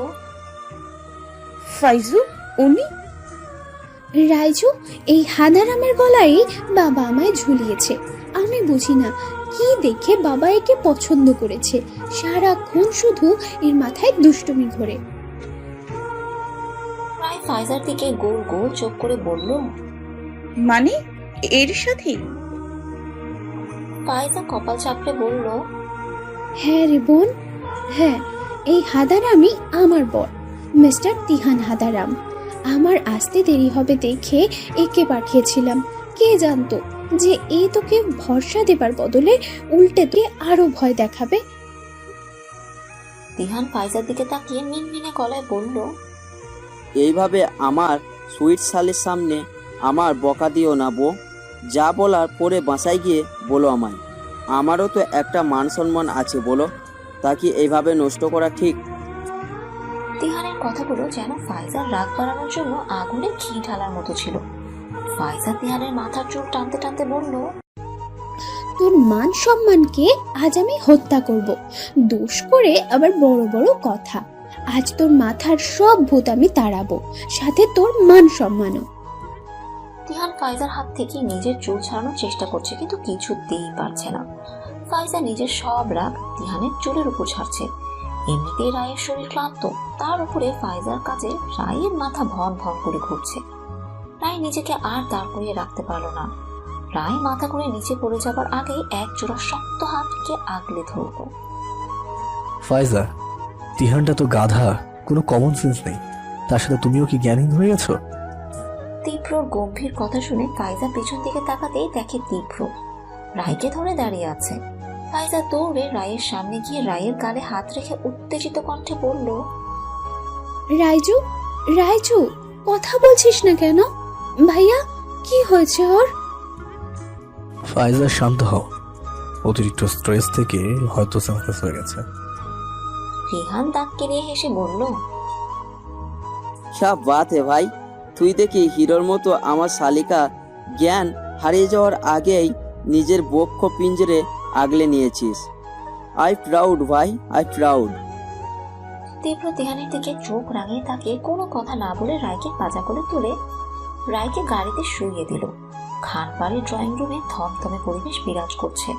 ফাইজু, উনি? রাইজু, এই হাদারামের গলায় বাবা আমায় ঝুলিয়েছে। আমি বুঝি না কি দেখে বাবা একে পছন্দ করেছে। সারাক্ষণ শুধু এর মাথায় দুষ্টুমি ঘোরে। রায় ফাইজার দিকে গোল গোল চোখ করে বলল, মানে এর সাথে? ফাইজা কপাল চাপড়ে বলল, হ্যাঁ রে বোন, হ্যাঁ, এই হাদারামই আমার বর, মিস্টার তিহান হাদারাম। আমার আসতে দেরি হবে দেখে একে পাঠিয়েছিলাম। কে জানতো যে এ তোকে ভরসা দেবার বদলে উল্টে দিয়ে আরো ভয় দেখাবে। তিহান ফাইজার দিকে তাকিয়ে মিনমিনে গলায় বলল, এইভাবে আমার সুইট শালের সামনে আমার বকা দিও না বউ। যা বলার পরে বাসায় গিয়ে বলো আমায়। আমারও তো একটা মান সম্মান আছে, বলো। তা কি এইভাবে নষ্ট করা ঠিক? তিহানের কথাগুলো যেন ফাইজার রাগ বাড়ানোর জন্য আগুনে ঘি ঢালার মতো ছিল। ফাইজা তিহানের মাথার চুল টানতে টানতে বলল, তোর মান সম্মানকে আজ আমি হত্যা করব। দোষ করে আবার বড় বড় কথা। আজ তোর মাথার সব ভূত আমি তাড়াবো, সাথে তোর মান সম্মানও। তিহান ফাইজার হাত থেকে নিজের চুল ছাড়ানোর চেষ্টা করছে, কিন্তু কিছুতেই পারছে না। ফাইজা নিজের সব রাগ তিহানের চুলের উপর ছাড়ছে। এমনিতেই রায়ের শরীর ক্লান্ত, তার উপরে ফাইজার কাজে রায়ের মাথা ভন ভন করে ঘুরছে। রায় নিজেকে আর দাঁড় করিয়ে রাখতে পারল না। রায় মাথা করে নিচে পড়ে যাবার আগেই এক জোড়া শক্ত হাতকে আগলে ধরল। ফাইজা, তিহানটা তো গাধা, কোনো কমন সেন্স নেই। তার সাথে তুমিও কি জ্ঞানহীন হয়ে গেছো? তীব্রর গম্ভীর কথা শুনে ফাইজা পেছন দিকে তাকাতেই দেখে তীব্র রায়কে ধরে দাঁড়িয়ে আছে। ফাইজা দৌড়ে রায়ের সামনে গিয়ে রায়ের গালে হাত রেখে উত্তেজিত কণ্ঠে বলল, রাইজু, রাইজু, কথা বলছিস না কেন? ভাইয়া, কি হয়েছে ওর? ফাইজা, শান্ত হও। অতিরিক্ত স্ট্রেস থেকে হয়তো সাকসেস হয়ে গেছে। রিহান দাঁত কেলিয়ে হেসে বলল, क्या बात है भाई, তুই দেখি হিরোর মতো আমার শালিকা জ্ঞান হারিয়ে যাওয়ার আগেই নিজের বক্ষ পিঞ্জরে আগলে নিয়েছিস। আই প্রাউড ভাই, আই প্রাউড। তীব্র তিহানের দিকে চোখ রাঙিয়ে তাকিয়ে কোনো কথা না বলে রায়কে পাজা করে তুলে রায়কে গাড়িতে শুইয়ে দিল। খান বাড়ির ড্রয়িং রুমে থমথমে পরিবেশ বিরাজ করছে।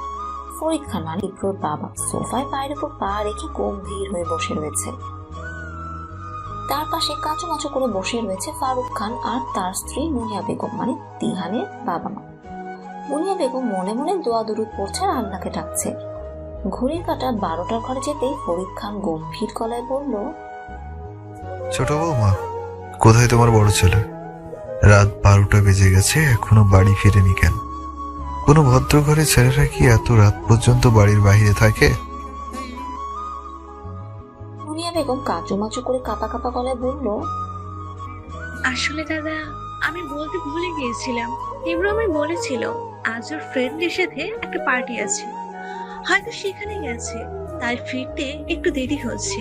ফরিদ খান মানে তীব্রর বাবা সোফায় পায়ের উপর পা রেখে গম্ভীর হয়ে বসে রয়েছে। তার পাশে কাঁচুমাচু করে বসে রয়েছে ফারুক খান আর তার স্ত্রী মুনিয়া বেগম মানে তিহানের বাবা মা। মুনিয়া বেগম মনে মনে দোয়া দুরুদ পড়ছে আর আল্লাহকে ডাকছে। ঘড়ির কাঁটা 12টার ঘরে যেতেই ফরিদ খান গম্ভীর গলায় বলল, ছোট বৌমা, কোথায় তোমার বড় ছেলে? রাত 12টা বেজে গেছে, এখনো বাড়ি ফিরেনি কেন? কোনো ভদ্র ঘরে ছেলেরা কি এত রাত পর্যন্ত বাড়ির বাইরে থাকে? মুনিয়া বেগম কাঁচুমাচু করে কাঁপা কাঁপা গলায় বলল, আসলে দাদা, আমি বলতে ভুলে গিয়েছিলাম। তীব্র আমায় বলেছিল আজ ওর ফ্রেন্ডের সাথে একটা পার্টি আছে, হয়তো সেখানে গেছে, তাই ফিরতে একটু দেরি হচ্ছে।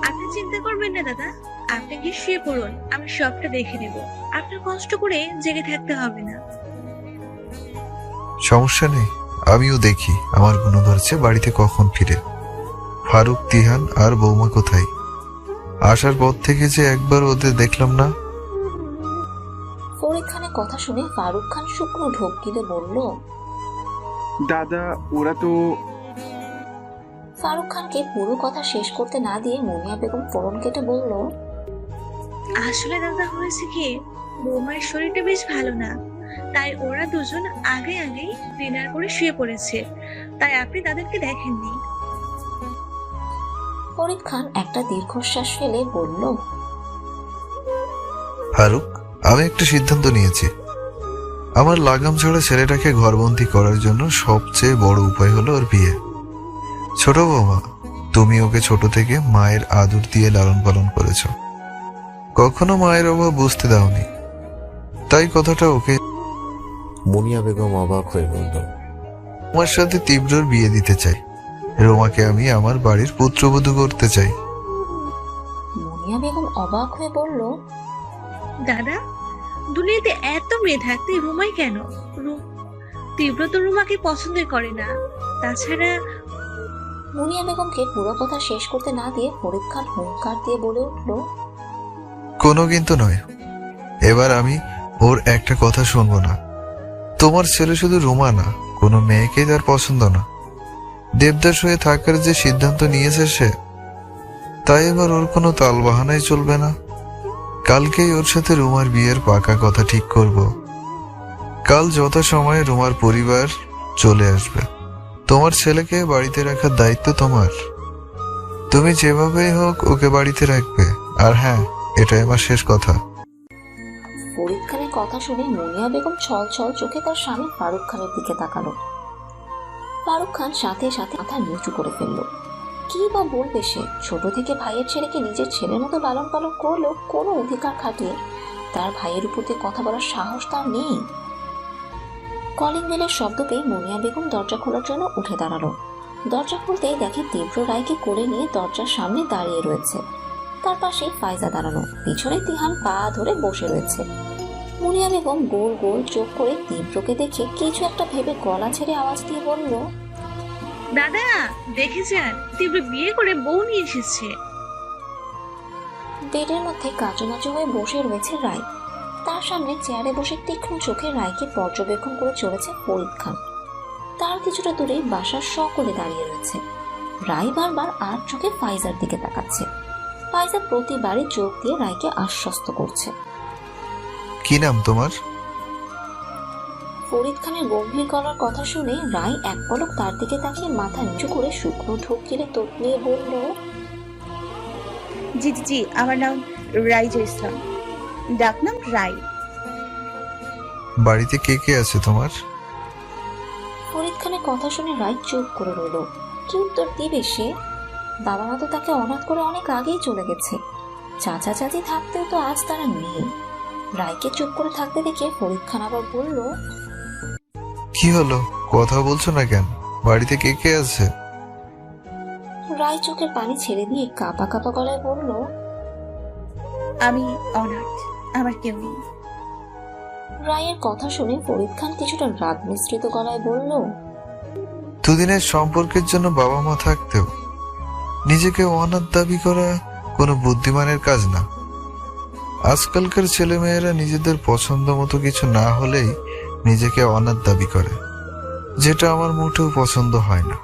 আপনি চিন্তা করবেন না দাদা, আপনি গিয়ে শুয়ে পড়ুন, আমি সবটা দেখে নেব। আপনার কষ্ট করে জেগে থাকতে হবে না। সমস্যা নেই, আমিও দেখি আমার গুণ ধরছে বাড়িতে কখন ফিরে। ফারুক, তিহান আর বৌমা কোথায়? আসার পর থেকে যে একবার ওদের দেখলাম না। ফরিদ খানের কথা শুনে ফারুক খান শুকনো ঢোক গিলে বলল, দাদা ওরা তো। ফারুক খানকে পুরো কথা শেষ করতে না দিয়ে মুনিয়া বেগম ফোড়ন কেটে বলল, আসলে দাদা হয়েছে কি, বৌমার শরীরটা বেশ ভালো না, তাই ওরা দুজন আগেই ডিনার করে শুয়ে পড়েছে, তাই আপনি তাদেরকে দেখেননি। ফরিদ খান একটা দীর্ঘশ্বাস ফেলে বলল, ফারুক, আমি একটা সিদ্ধান্ত নিয়েছি। আমার লাগাম ছাড়া ছেলেটাকে ঘরবন্দি করার জন্য সবচেয়ে বড় উপায় হলো ওর বিয়ে। ছোট বৌমা, তুমি ওকে ছোট থেকে মায়ের আদর দিয়ে লালন পালন করেছ, কখনো মায়ের অভাব বুঝতে দাওনি, তাই কথাটা ওকে। মুনিয়া বেগম অবাক হয়ে বলল, তোমার সাথে তীব্রর বিয়ে দিতে চাই। রোমাকে আমি আমার বাড়ির পুত্রবধূ করতে চাই। মুনিয়া বেগম অবাক হয়ে বলল, দাদা, দুনিয়াতে এত মেয়ে থাকতে রুমাই কেন? তীব্র তো রুমাকে পছন্দ করে না, তাছাড়া। মুনিয়া বেগমকে পুরো কথা শেষ করতে না দিয়ে ফরিদ খান হুঙ্কার দিয়ে বলে উঠল, কোনো কিন্তু নয়, এবার আমি ওর একটা কথা শুনবো না। তোমার ছেলে শুধু রুমা না, কোনো মেয়েকে তার পছন্দ না। দেবদাস হয়ে থাকার যে সিদ্ধান্ত নিয়েছে সে, তাই এবার ওর কোনো তাল বাহানাই চলবে না। কালকেই ওর সাথে রুমার বিয়ের পাকা কথা ঠিক করব। কাল যথাসময়ে রুমার পরিবার চলে আসবে। তোমার ছেলেকে বাড়িতে রাখার দায়িত্ব তোমার। তুমি যেভাবেই হোক ওকে বাড়িতে রাখবে। আর হ্যাঁ, এটাই আমার শেষ কথা। ফরিদ খানের কথা শুনে মুনিয়া বেগম ছল ছল চোখে তার স্বামী ফারুক খানের দিকে তাকালো। ফারুক খান সাথে সাথে মাথা নিচু করে ফেললো। কি বা বলবে সে? ছোট থেকে ভাইয়ের ছেলেকে নিজের ছেলের মতো লালন পালন করলেও কোনো অধিকার খাটিয়ে তার ভাইয়ের উপর দিয়ে কথা বলার সাহস তার নেই। কলিং বেলের শব্দ পেয়ে মুনিয়া বেগম দরজা খোলার জন্য উঠে দাঁড়ালো। দরজা খুলতেই দেখে তীব্র রায়কে কোলে নিয়ে দরজার সামনে দাঁড়িয়ে রয়েছে। তার পাশে ফাইজা দাঁড়ানো, পিছনে তিহান পা ধরে বসে রয়েছে। মুনিয়া বেগম গোল গোল চোখ করে তীব্রকে দেখে কিছু একটা ভেবে গলা ছেড়ে আওয়াজ দিয়ে বলল, দাদা, দেখে যান, তীব্র বিয়ে করে বউ নিয়ে এসেছে। বেডের মধ্যে কাচুমাচু হয়ে বসে রয়েছে রায়। তার সামনে চেয়ারে বসে তীক্ষ্ণ চোখে রায়কে পর্যবেক্ষণ করে চলেছে ফরিদ খান। তার কিছুটা দূরে বাসার সকলে দাঁড়িয়ে রয়েছে। রায় বারবার আর চোখে ফাইজার দিকে তাকাচ্ছে। ফাইজা প্রতিবারই চোখ দিয়ে রায়কে আশ্বস্ত করছে। কি নাম তোমার? ফরিদ খানের গম্ভীর গলার কথা শুনে রায় এক পলক তার দিকে তাকিয়ে মাথা নিচু করে শুকনো ঢোক গিলে তোতলিয়ে বলল, জি জি, আমার নাম রাইজা ইসলাম, ডাকনাম রাই। বাড়িতে কে কে আছে তোমার? ফরিদ খানের কথা শুনে রায় চুপ করে রইল। কি উত্তর দিবে সে? বাবা মা তো তাকে অনাথ করে অনেক আগেই চলে গেছে। চাচা চাচি থাকতেও তো আজ তারা নেই। রায়কে চুপ করে থাকতে দেখে ফরিদ খান আবার বলল, কি হলো, কথা বলছো না কেন? বাড়িতে কে কে আছে? রায় চোখের পানি ছেড়ে দিয়ে কাঁপা কাঁপা গলায় বলল, আমি অনাথ, আমার কেউ নেই। রায়ের কথা শুনে ফরিদ খান কিছুটা রাগ মিশ্রিত গলায় বলল, দুদিনের সম্পর্কের জন্য বাবা মা থাকতেও নিজেকে অনাথ দাবি করা কোনো বুদ্ধিমানের কাজ না। আজকালকার ছেলেমেয়েরা নিজেদের পছন্দ মতো কিছু না হলেই নিজেকে অনাথ দাবি করে, যেটা আমার মোটেও পছন্দ হয় না।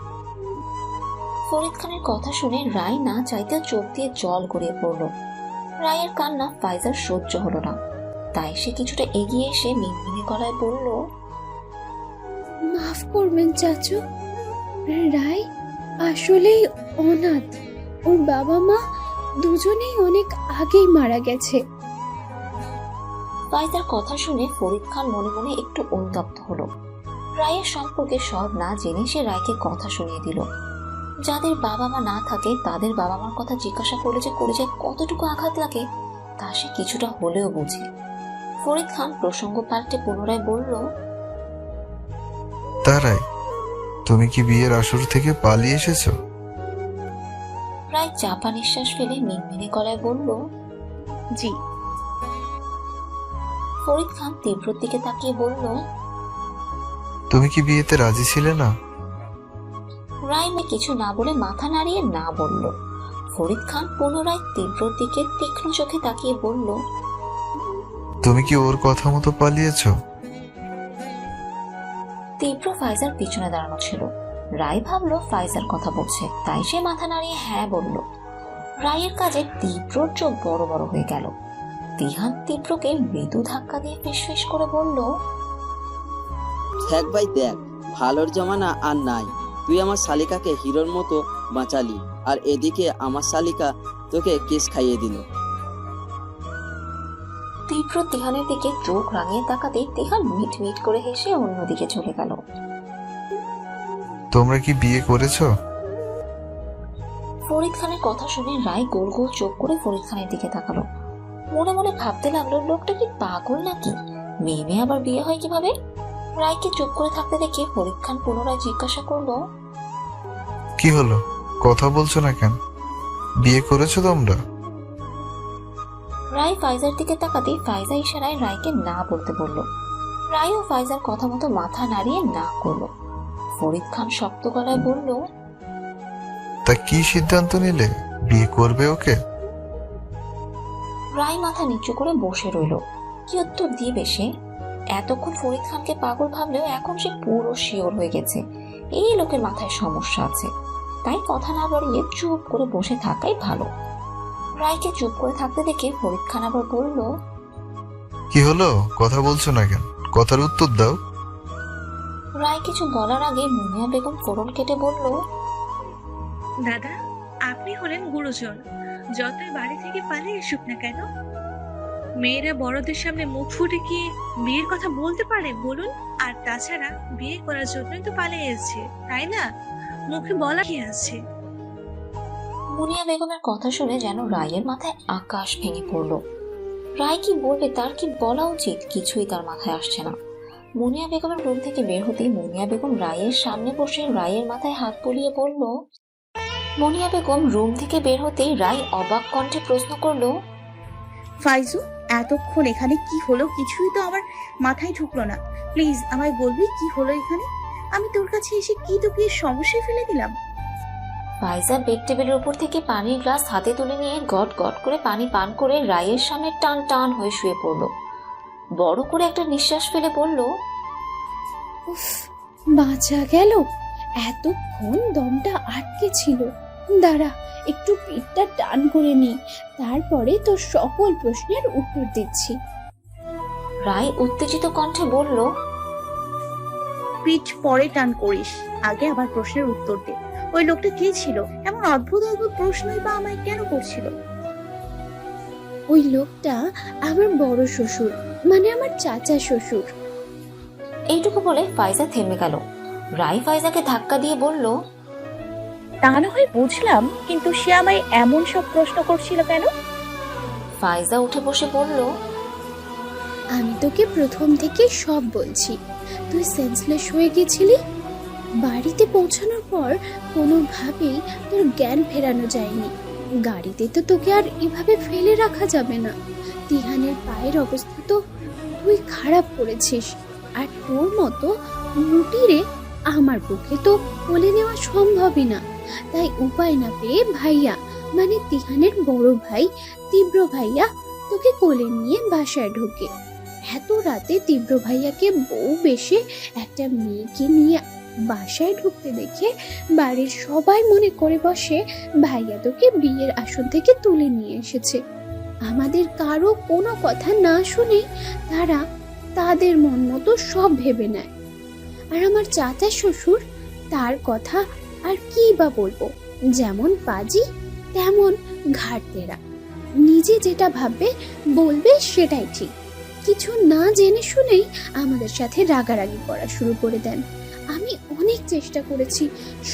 ফরিদ খানের কথা শুনে রায় না চাইতেও চোখ দিয়ে জল গড়িয়ে পড়ল। রায়ের কান্না ফাইজার সহ্য হলো না, তাই সে কিছুটা এগিয়ে এসে মিনমিনে গলায় বলল, মাফ করবেন চাচু, রায় আসলেই অনাথ। ওর বাবা মা দুজনেই অনেক আগেই মারা গেছে। ফাইজার কথা শুনে ফরিদ খান মনে মনে একটু অনুতপ্ত হলো। রায়ের সম্পর্কে সব না জেনে সে রায়কে কথা শুনিয়ে দিল। যাদের বাবা মা না থাকে তাদের বাবা মার কথা জিজ্ঞাসা করলে যে কলেজে কতটুকু আঘাত লাগে তা সে কিছুটা হলেও বুঝে। ফরিদ খান প্রসঙ্গ পাল্টে পুনরায় বলল, তারাই তুমি কি বিয়ের আসর থেকে পালিয়ে এসেছো? রায় চাপা নিঃশ্বাস ফেলে মিনমিনে গলায় বলল, জি। ফরিদ খান তীব্রর দিকে তাকিয়ে বলল, তুমি কি বিয়েতে রাজি ছিলে না? রায় কিছু না বলে মাথা নাড়িয়ে না বলল। ফরিদ খান পুনরায় তীব্রর দিকে তীক্ষ্ণ চোখে তাকিয়ে বলল, তুমি কি ওর কথা মতো পালিয়েছো? তীব্র ফাইজার পিছনে দাঁড়ানো ছিল। রায় ভাবলো ফাইজার কথা বলছে, তাই সে মাথা নাড়িয়ে হ্যাঁ বলল। রায়ের কাজে তীব্রর চোখ বড় বড় হয়ে গেল। তিহান তীব্রকে মৃদু ধাক্কা দিয়ে ফিসফিস করে বলল, দেখ ভাই দেখ, ভালোর জমানা আর নাই। তুই আমার শালিকাকে হিরোর মতো বাঁচালি, আর এদিকে আমার শালিকা তোকে কেস খাইয়ে দিল। তীব্র তিহানের দিকে চোখ রাঙিয়ে তাকাতে তিহান মিট মিট করে হেসে অন্যদিকে চলে গেল। তোমরা কি বিয়ে করেছো? ফরিদ খানের কথা শুনে রায় গোল গোল চোখ করে ফরিদ খানের দিকে তাকালো। মনে মনে ভাবতে লাগলো, লোকটা কি পাগল নাকি? মেয়ে মেয়ে আবার বিয়ে হয় কিভাবে? রায়কে চুপ করে থাকতে দেখে ফরিদ খান পুনরায় জিজ্ঞাসা করলো, কি হলো, কথা বলছো না কেন? বিয়ে করেছো তোমরা? রায় ফাইজার দিকে তাকাতে ফাইজা ইশারায় রায়কে না বলতে বলল। রায়ও ফাইজার কথা মতো মাথা নাড়িয়ে না করলো। ফরিদ খান শক্ত গলায় বলল, তা কি সিদ্ধান্ত নিলে? বিয়ে করবে ওকে? রায় মাথা নিচু করে বসে রইল। কি উত্তর দিবে সে? এতক্ষণ ফরিদ খানকে পাগল ভাবলেও এখন সে পুরো শিওর হয়ে গেছে এই লোকের মাথায় সমস্যা আছে। তাই কথা না বাড়িয়ে চুপ করে বসে থাকাই ভালো। রায়কে চুপ করে থাকতে দেখে ফরিদ খান আবার বলল, কি হলো, কথা বলছো না কেন? কথার উত্তর দাও। রায় কিছু বলার আগে মুনিয়া বেগম ফোড়ন কেটে বলল, দাদা, আপনি হলেন গুরুজন। যতই বাড়ি থেকে পালিয়ে আসুক না কেন, মেয়েরা বড়দের সামনে মুখ ফুটে কি বিয়ের কথা বলতে পারে বলুন? আর তাছাড়া বিয়ে করার জন্যই তো পালিয়ে এসেছে, তাই না? মুখে বলা কি আছে? মুনিয়া বেগমের কথা শুনে যেন রায়ের মাথায় আকাশ ভেঙে পড়ল। রায় কি বলবে, তার কি বলা উচিত, কিছুই তার মাথায় আসছে না। মুনিয়া বেগমের রুম থেকে বের হতেই মুনিয়া বেগম রায়ের সামনে বসে রায়ের মাথায় হাত বুলিয়ে বলল, মুনিয়া বেগম রুম থেকে বের হতেই রায় অবাক কণ্ঠে প্রশ্ন করলো, ফাইজু, এতক্ষণ এখানে কি হলো কিছুই তো আমার মাথায় ঢুকলো না। প্লিজ আমায় বলবি কি হলো এখানে? আমি তোর কাছে এসে কি তোকে সমস্যায় ফেলে দিলাম? ফাইজা বেড টেবিলের উপর থেকে পানির গ্লাস হাতে তুলে নিয়ে গট গট করে পানি পান করে রায়ের সামনে টান টান হয়ে শুয়ে পড়ল। বড় করে একটা নিঃশ্বাস ফেলে বলল, উফ, বাঁচা গেল। এতক্ষণ দমটা আটকে ছিল। দাঁড়া, একটু পিঠটা টান করে নি, তারপরে তোর সকল প্রশ্নের উত্তর দিচ্ছি। রায় উত্তেজিত কণ্ঠে বলল, পিঠ পরে টান করিস, আগে আমার প্রশ্নের উত্তর দে। ওই লোকটা কে ছিল? এমন অদ্ভুত অদ্ভুত প্রশ্নই বা আমায় কেন করছিল? ওই লোকটা আমার বড় শ্বশুর, মানে আমার চাচা শ্বশুর। এইটুকু বলে ফাইজা থেমে গেল। রায় ফাইজাকে ধাক্কা দিয়ে বলল, তা না হয় বুঝলাম, কিন্তু সে আমায় এমন সব প্রশ্ন করছিল কেন? ফাইজা উঠে বসে বলল, আমি তোকে প্রথম থেকে সব বলছি, তুই সেন্সলেস হয়ে গেছিলি। বাড়িতে পৌঁছানোর পর কোনোভাবেই তোর জ্ঞান ফেরানো যায়নি। গাড়িতে তো তোকে আর এভাবে ফেলে রাখা যাবে না। তিহানের পায়ের অবস্থা তো তুই খারাপ করেছিস, আর তোর মতো মুটিরে আমার পক্ষে তো কোলে নেওয়া সম্ভবই না। তাই উপায় না পেয়ে ভাইয়া মানে তিহানের বড় ভাই তীব্র ভাইয়া তোকে কোলে নিয়ে বাসায় ঢোকে। এত রাতে তীব্র ভাইয়াকে বউ বেশে একটা মেয়েকে নিয়ে বাসায় ঢুকতে দেখে বাড়ির সবাই মনে করে বসে ভাইয়া তোকে বিয়ের আসন থেকে তুলে নিয়ে এসেছে। আমাদের কারো কোনো কথা না শুনে তারা তাদের মন মতো সব ভেবে নেয়। আর আমার চাচা শ্বশুর, তার কথা আর কি বা বলবো, যেমন পাজি তেমন ঘাটতেরা। নিজে যেটা ভাববে বলবে সেটাই ঠিক। কিছু না জেনে শুনেই আমাদের সাথে রাগারাগি করা শুরু করে দেন। আমি অনেক চেষ্টা করেছি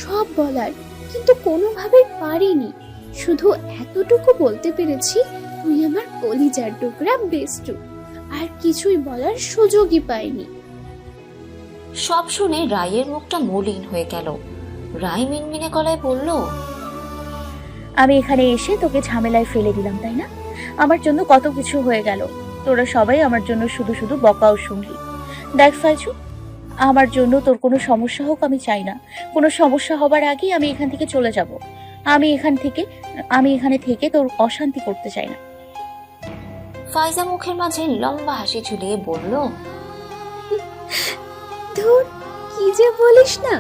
সব বলার, কিন্তু কোনোভাবেই পারিনি। শুধু এতটুকু বলতে পেরেছি, তুই আমার কলিজার টুকরা বেস্টু। আর কিছুই বলার সুযোগই পাইনি। সব শুনে রায়ের মুখটা মলিন হয়ে গেল। রায় মিনমিনে গলায় বলল, আমি এখানে এসে তোকে ঝামেলায় ফেলে দিলাম, তাই না? আমার জন্য কত কিছু হয়ে গেল, তোরা সবাই আমার জন্য শুধু শুধু বকাও শুনলি। দেখ ফাইজু, আমার জন্য তোর কোনো সমস্যা হোক আমি চাই না। কোনো সমস্যা হবার আগেই আমি এখান থেকে চলে যাব। আমি এখানে থেকে তোর অশান্তি করতে চাই না। ফাইজা মুখের মাঝে লম্বা হাসি ঝুলিয়ে বলল, ধুর, কি যে বলিস না,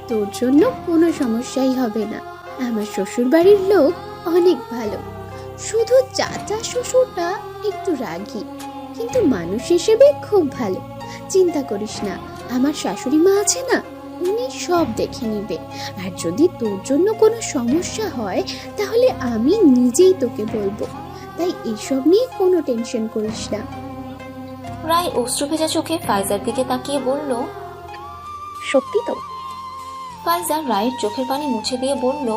তোর জন্য কোনো সমস্যাই হবে না। আমার শ্বশুর বাড়ির লোক অনেক ভালো, শুধু চাচা শ্বশুরটা একটু রাগী, কিন্তু মানুষ হিসেবে খুব ভালো। চিন্তা করিস না, আমার শাশুড়ি মা আছে না, উনি সব দেখে নিবে। আর যদি তোর জন্য কোনো সমস্যা হয় তাহলে আমি নিজেই তোকে বলবো, তাই এসব নিয়ে কোনো টেনশন করিস না। রায় অশ্রু ভেজা চোখে ফাইজার দিকে তাকিয়ে বলল, সত্যি তো? ফাইজা রায়ের চোখের পানি মুছে দিয়ে বলল,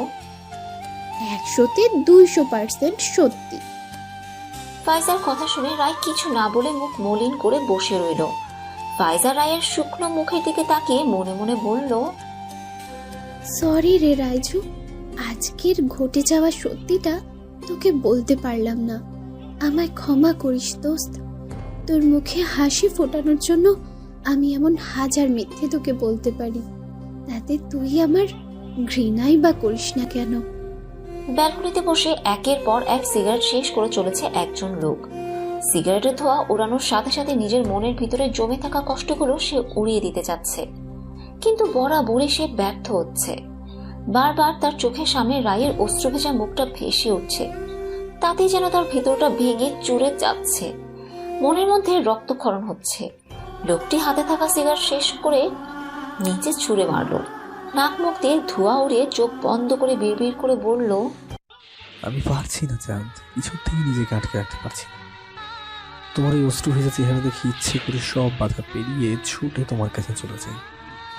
100-তে 200% সত্যি। ফাইজার কথা শুনে রায় কিছু না বলে মুখ মলিন করে বসে রইল। ফাইজা রায়ের শুকনো মুখের দিকে তাকিয়ে মনে মনে বলল, সরি রে রাইজু, আজকের ঘটে যাওয়া সত্যিটা তোকে বলতে পারলাম না। আমায় ক্ষমা করিস দোস্ত। তোর মুখে হাসি ফোটানোর জন্য আমি এমন হাজার মিথ্যে তোকে বলতে পারি, তাতে তুই আমার ঘৃণাই বা করিস না কেন। ব্যালকনিতে বসে একের পর এক সিগারেট শেষ করে চলেছে একজন লোক। সিগারেটের ধোঁয়া ওড়ানোর সাথে সাথে নিজের মনের ভিতরে জমে থাকা কষ্টগুলো সে উড়িয়ে দিতে যাচ্ছে, কিন্তু বরাবরই সে ব্যর্থ হচ্ছে। বারবার তার চোখের সামনে রায়ের অশ্রু ভেজা মুখটা ভেসে উঠছে, তাতে যেন তার ভিতরটা ভেঙে চুরে যাচ্ছে। মনের মধ্যে রক্তক্ষরণ হচ্ছে। লোকটি হাতে থাকা সিগারেট শেষ করে নিচে ছুঁড়ে মারল। নাক মুখ দিয়ে ধোঁয়া উড়িয়ে চোখ বন্ধ করে বিড়বিড় করে বলল, আমি পারছি না চাঁদ, কিছুর থেকে নিজেকে আটকে রাখতে পারছি না। তোমার এই অশ্রু ভেজা চেহারা দেখে ইচ্ছে করে সব বাধা পেরিয়ে ছুটে তোমার কাছে চলে যাই।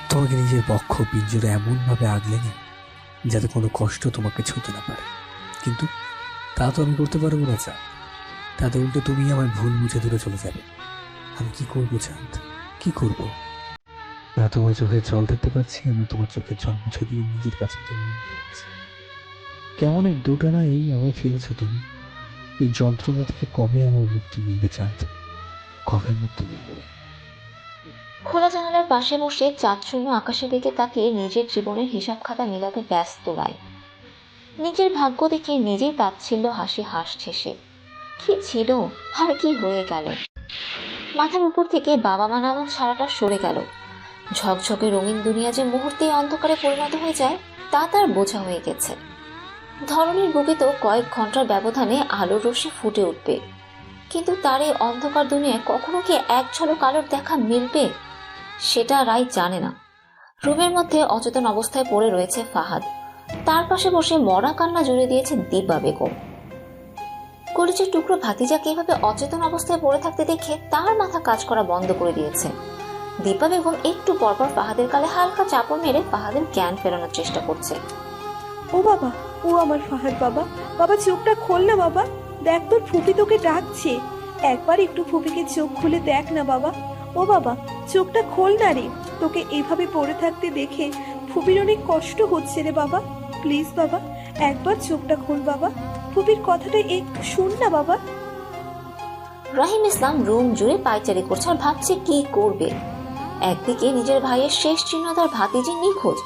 তোমাকে নিজের বক্ষ পিঞ্জরে এমনভাবে আগলে নিই যাতে কোনো কষ্ট তোমাকে ছুঁতে না পারে। কিন্তু তা তো আমি করতে পারবো না চাঁদ, তাতে উল্টে তুমি আমার ভুল মুছে দূরে চলে যাবে। আমি কি করবো চাঁদ, কি করবো? না তোমার চোখে জল দেখতে পাচ্ছি, আমি তোমার চোখে জল মুছে দিয়ে নিজের কাছে টেনে নিতে পারছি। কেমন এক দুটা না এই আমায় ফেলেছো তুমি। এই যন্ত্রণা থেকে কবে আমার মুক্তি মিলবে চাঁদ, কবে মুক্তি মিলবে? খোলা জানালার পাশে বসে চাঁদ শূন্য আকাশের দিকে তাকিয়ে নিজের জীবনের হিসাব খাতা মেলাতে ব্যস্ত রায়। নিজের ভাগ্য দেখে নিজেই তাচ্ছিল্য হাসি হাসছে সে। কি ছিল আর কি হয়ে গেল। মাথার উপর থেকে বাবা মা নামক সারাটা সরে গেল। ঝকঝকে রঙিন দুনিয়া যে মুহূর্তেই অন্ধকারে পরিণত হয়ে যায় তা তার বোঝা হয়ে গেছে। ধরনের বুকে তো কয়েক ঘন্টার ব্যবধানে আলোর রশ্মি ফুটে উঠবে, কিন্তু তার এই অন্ধকার দুনিয়ায় কখনো কি এক ঝলক আলোর দেখা মিলবে সেটা রায় জানে না। রুমের মধ্যে অচেতন অবস্থায় পড়ে রয়েছে ফাহাদ, তার পাশে বসে মরা কান্না জুড়ে দিয়েছে দীপা বেগম। কলিজার টুকরো ভাতিজাকে এভাবে অচেতন অবস্থায় পড়ে থাকতে দেখে তার মাথা কাজ করা বন্ধ করে দিয়েছে। দীপা বেগম একটু পরপর ফাহাদের গালে হালকা চাপড় মেরে ফাহাদের জ্ঞান ফেরানোর চেষ্টা করছে। ও বাবা, ও আমার ফাহাদ বাবা, বাবা চোখটা খোল না বাবা, দেখ তোর ফুপি তোকে ডাকছে, একবার একটু ফুপিকে চোখ খুলে দেখ না বাবা। ও বাবা, চোখটা খোল না রে, তোকে এইভাবে পড়ে থাকতে দেখে ফুপির অনেক কষ্ট হচ্ছে রে বাবা। প্লিজ বাবা, একবার চোখটা খোল বাবা, ফুপির কথাটা একটু শোন না বাবা। রাহিম ইসলাম রুম জুড়ে পায়চারি করছে আর ভাবছে কি করবে। একদিকে নিজের ভাইয়ের শেষ চিহ্ন তার ভাতিজি নিখোঁজ,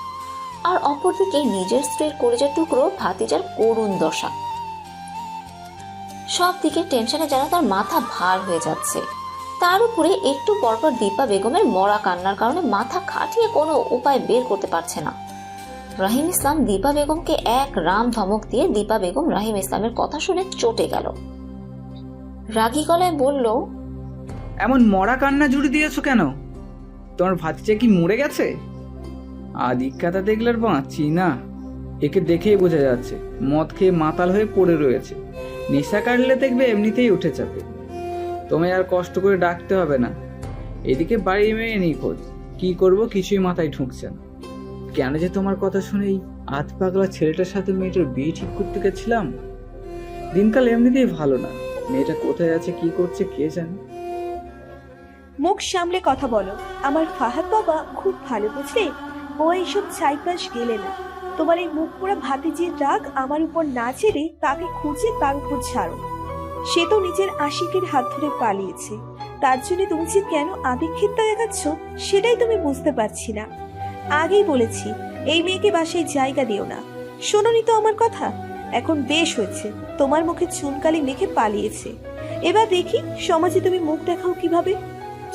আর অপরদিকে নিজের স্ত্রীর কলিজার টুকরো ভাতিজার করুণ দশা। সব দিকে টেনশনে যেন তার মাথা ভার হয়ে যাচ্ছে। তার উপরে একটু পরপর দীপা বেগমের মরা কান্নার কারণে মাথা খাটিয়ে কোনো উপায় বের করতে পারছে না। রাহিম ইসলাম দীপা বেগমকে এক রাম ধমক দিয়ে দীপা বেগম রাহিম ইসলামের কথা শুনে চটে গেল। রাগী গলায় বলল, এমন মরা কান্না জুড়ে দিয়েছো কেন? তোমার ভাতিজা কি মরে গেছে? আদিক্যাতা দেখলে আর বাঁচি না, একে দেখেই বোঝা যাচ্ছে মদ খেয়ে মাতাল হয়ে পড়ে রয়েছে। নেশা কাটলে দেখবে এমনিতেই উঠে যাবে। তোমায় আর কষ্ট করে ডাকতে হবে না। এদিকে বাড়ির মেয়ে নিখোঁজ, কি করব কিছুই মাথায় ঢুকছে না। কেন যে তোমার কথা শুনেই আধ পাগলা ছেলেটার সাথে মেয়েটার বিয়ে ঠিক করতে গেছিলাম। দিনকাল এমনিতেই ভালো না, মেয়েটা কোথায় আছে কি করছে কে জানে। মুখ সামলে কথা বলো, আমার ফাহাদ বাবা খুব ভালো, বুঝলে? ও এইসব চাইপাশ গেলে না। তোমার এই মুখ পোড়া ভাতিজির রাগ আমার উপর না ছেড়ে তাকে খুঁজে তার উপর ছাড়ো। সে তো নিজের আশিকের হাত ধরে পালিয়েছে, তার জন্য তুমি যে কেন আদিক্ষেপটা দেখাচ্ছ সেটাই তুমি বুঝতে পারছি না। আগেই বলেছি এই মেয়েকে বাসায় জায়গা দিও না, শোনোনি তো আমার কথা? এখন বেশ হয়েছে, তোমার মুখে চুনকালি মেখে পালিয়েছে। এবার দেখি সমাজে তুমি মুখ দেখাও কিভাবে।